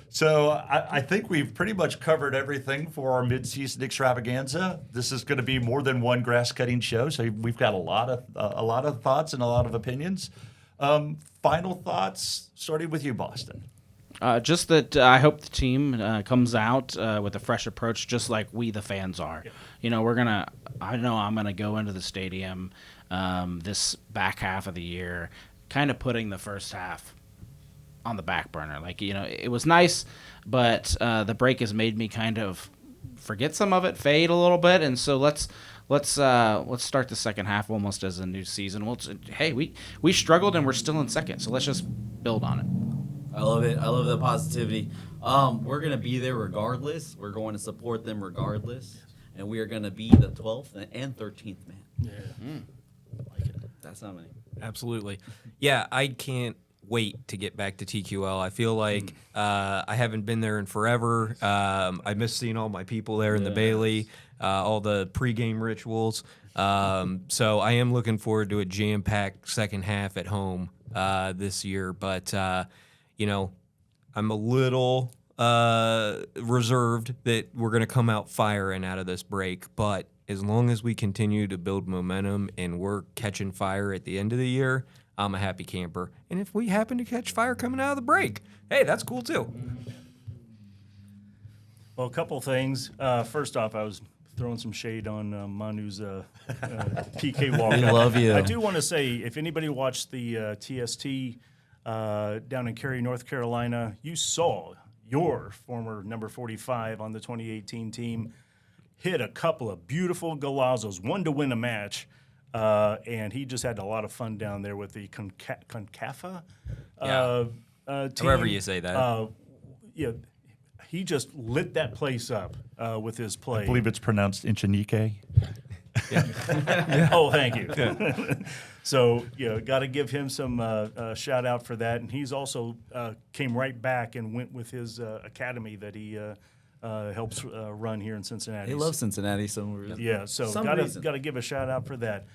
So I think we've pretty much covered everything for our mid-season extravaganza. This is going to be more than one grass cutting show, so we've got a lot of thoughts and a lot of opinions. Final thoughts, starting with you, Boston. Just that I hope the team comes out with a fresh approach, just like we, the fans, are. You know, I know I'm gonna go into the stadium this back half of the year, kind of putting the first half on the back burner. Like, you know, it was nice, but the break has made me kind of forget some of it, fade a little bit, and so let's start the second half almost as a new season. Hey, we struggled and we're still in second, so let's just build on it. I love it. I love the positivity. We're going to be there regardless. We're going to support them regardless. And we are going to be the 12th and 13th man. Yeah. Like it. That's how many. Absolutely. Yeah, I can't wait to get back to TQL. I feel like I haven't been there in forever. I miss seeing all my people there in the Bailey, all the pregame rituals. So I am looking forward to a jam-packed second half at home this year. But, you know, I'm a little reserved that we're going to come out firing out of this break. But as long as we continue to build momentum and we're catching fire at the end of the year, I'm a happy camper. And if we happen to catch fire coming out of the break, hey, that's cool too. Well, a couple things. First off, I was throwing some shade on Manu's PK walk. We love you. I do want to say, if anybody watched the TST down in Cary, North Carolina, you saw your former number 45 on the 2018 team hit a couple of beautiful golazos, one to win a match. And he just had a lot of fun down there with the Concafa team. However you say that. Yeah, he just lit that place up with his play. I believe it's pronounced Inchinike. Oh, thank you. So, got to give him some shout out for that. And he's also came right back and went with his academy that he helps run here in Cincinnati. They love Cincinnati somewhere. Yeah, so Some got reason. to give a shout out for that.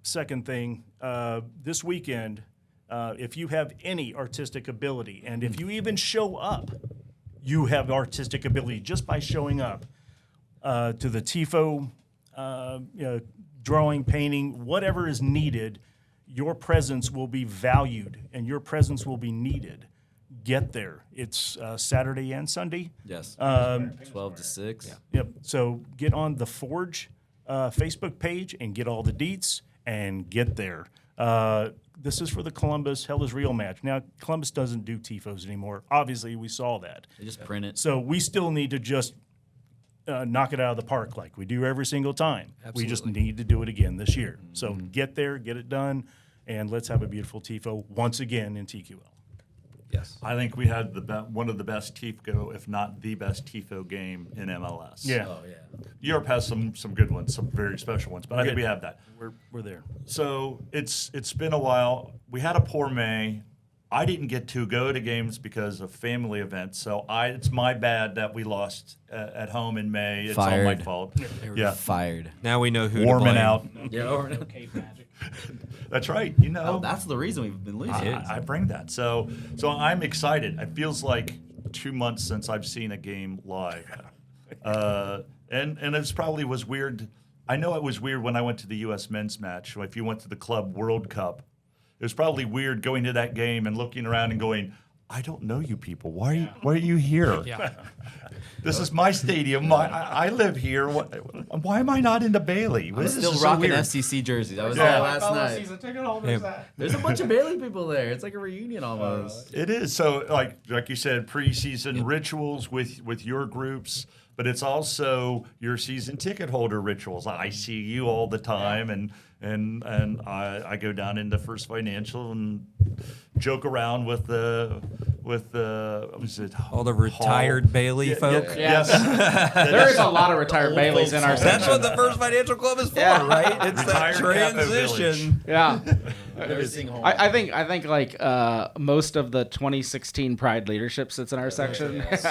Second thing, this weekend, if you have any artistic ability, and if you even show up, you have artistic ability just by showing up to the TIFO, drawing, painting, whatever is needed, your presence will be valued and your presence will be needed. Get there. It's Saturday and Sunday. Yes. 12 to 6. Yep. So get on the Forge Facebook page and get all the deets and get there. This is for the Columbus Hell is Real match. Now, Columbus doesn't do TIFOs anymore. Obviously, we saw that. They just print it. So we still need to just knock it out of the park like we do every single time. We just need to do it again this year. So get there, get it done, and let's have a beautiful TIFO once again in TQL. Yes. I think we had one of the best TIFO, if not the best TIFO game in MLS. Yeah, Europe has some good ones, some very special ones, but I think we have that. we're there. So it's been a while. We had a poor May. I didn't get to go to games because of family events, so it's my bad that we lost at home in May. It's all my Fired. fault. Yeah, Fired. Now we know who to warming blame. out. Yeah. Cave magic. That's right. You know, Oh, that's the reason we've been losing. I bring that. So I'm excited. It feels like 2 months since I've seen a game live. And it probably was weird. I know it was weird when I went to the U.S. men's match. If you went to the Club World Cup, it was probably weird going to that game and looking around and going, I don't know you people. Why are you here? Yeah. This is my stadium. I live here. Why am I not in the Bailey? I'm This still is so rocking weird. FCC jerseys. I was Yeah. there last night. Season ticket holders. There's a bunch of Bailey people there. It's like a reunion almost. It is. So like you said, preseason rituals with your groups, but it's also your season ticket holder rituals. I see you all the time, and I go down into First Financial and joke around with the was it All the retired Bailey folk. Yeah. Yes. There is a lot of retired Baileys in our That's section. what the First Financial Club is for, Yeah. right? It's that Retired Capo Village. transition. Yeah. Never sing home. I think like most of the 2016 Pride leadership sits in our section. Chris,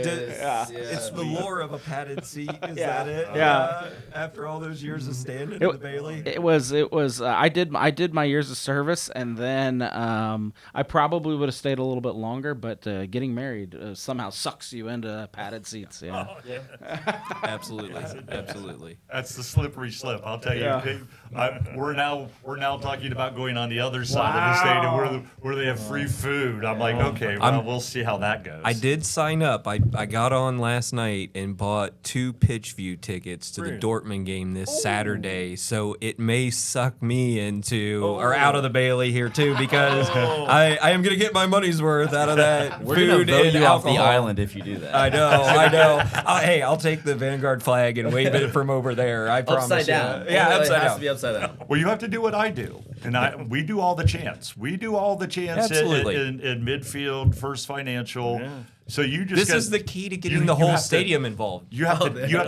It's the lore of a padded seat. Is that it? Yeah. After all those years of standing in the Bailey. It was. I did my years of service, and then I probably would have stayed a little bit longer. But getting married somehow sucks you into padded seats. Yeah. Absolutely. Absolutely. That's the slippery slip. I'll tell you. Yeah. We're now talking about going on the other side of the stadium where they have free food. I'm like, okay, well, we'll see how that goes. I did sign up. I got on last night and bought 2 pitch view tickets to the Dortmund game this Saturday. So it may suck me into or out of the Bailey here too, because I am going to get my money's worth out of that We're gonna food vote and you off alcohol. the island if you do that. I know. Hey, I'll take the Vanguard flag and wave it from over there. I promise. Upside down. Yeah, It upside has down. to be upside down. Well, you have to do what I do, and we do all the chants. We do all the chants Absolutely. in midfield, First Financial. So you just This is the key to getting the whole stadium involved. You have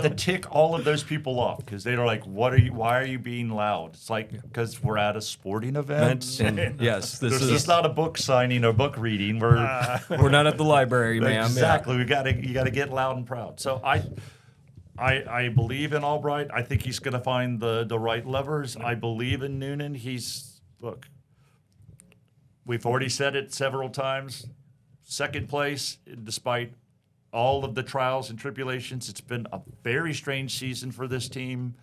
to tick all of those people off because they're like, why are you being loud? It's like because we're at a sporting event. And yes, this This is is not a book signing or book reading. We're we're not at the library, ma'am. exactly. You got to get loud and proud. So I believe in Albright. I think he's going to find the right levers. I believe in Noonan. We've already said it several times. Second place, despite all of the trials and tribulations. It's been a very strange season for this team.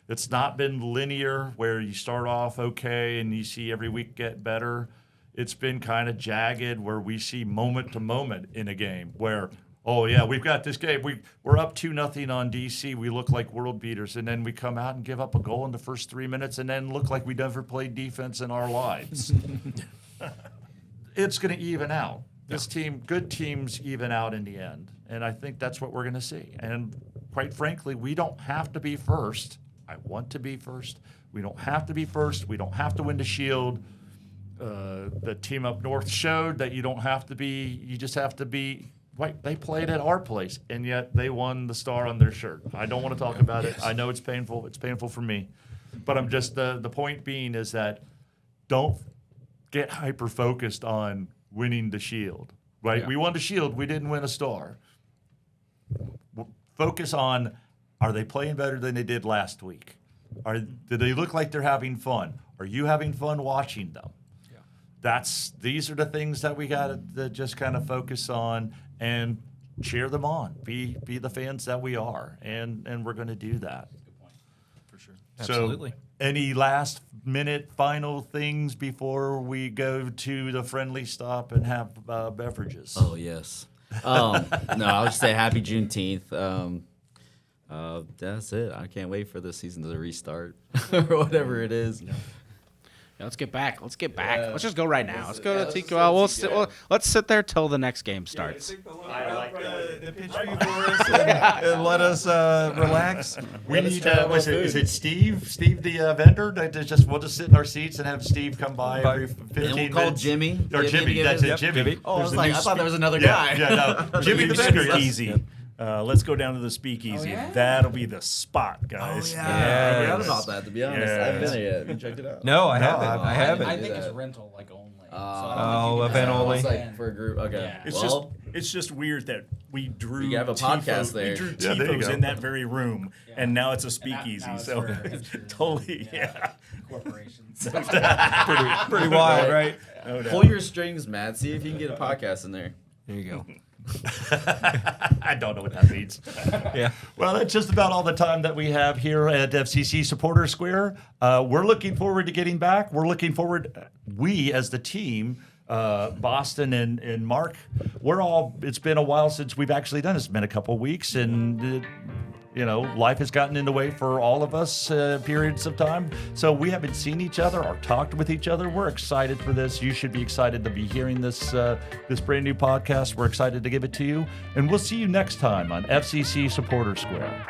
It's not been linear where you start off okay and you see every week get better. It's been kind of jagged where we see moment to moment in a game where, oh yeah, we've got this game. We're up 2-0 on DC. We look like world beaters, and then we come out and give up a goal in the first 3 minutes, and then look like we never played defense in our lives. It's going to even out. Good teams even out in the end, and I think that's what we're going to see. And quite frankly, we don't have to be first. I want to be first. We don't have to be first. We don't have to win the Shield. The team up north showed that you don't have to be. You just have to be. Right, they played at our place, and yet they won the star on their shirt. I don't want to talk about it. I know it's painful. It's painful for me, but I'm just the point being is that don't get hyper focused on winning the Shield. Right, we won the Shield. We didn't win a star. Focus on: are they playing better than they did last week? Do they look like they're having fun? Are you having fun watching them? These are the things that we got to just kind of focus on and cheer them on. Be the fans that we are, and we're going to do that. Good point. For sure. So, Absolutely. any last minute final things before we go to the friendly stop and have beverages? Oh yes. No, I'll just say happy Juneteenth. That's it. I can't wait for the season to restart or whatever it is. Yeah, let's get back. Let's just go right now. Let's go yeah, to let's TQ. go We'll to sit. Let's sit there till the next game starts. I like the pitch view for us and let us relax. We need. Is it Steve? Steve, the vendor? We'll just sit in our seats and have Steve come by every 15 And we'll minutes. call Jimmy. Or Jimmy. That's it, Yep, Jimmy. Jimmy. Oh, I was There's a like, new I thought there was another Yeah, guy. no. Jimmy the vendor. Yes. Easy. Let's go down to the Speakeasy. That'll be the spot, guys. I Yes. forgot about that, to be honest. I haven't been there yet. Have you checked it out? No, I haven't. I I haven't. think it's rental like only. Oh, event only. It's like for a group. Okay. Yeah. It's just weird that we drew. We have a podcast there. We drew Yeah, there you tifos go. in that very room, and now it's a Speakeasy. now it's So for history. totally, yeah. Corporations. Pretty wild, right? No doubt. Pull your strings, Matt. See if you can get a podcast in there. There you go. I don't know what that means. Yeah. Well, that's just about all the time that we have here at FCC Supporters Square. We're looking forward to getting back. We're looking forward, we as the team, Boston and Mark, it's been a while since we've actually done this. It's been a couple of weeks, and life has gotten in the way for all of us periods of time. So we haven't seen each other or talked with each other. We're excited for this. You should be excited to be hearing this brand new podcast. We're excited to give it to you. And we'll see you next time on FCC Supporters Square.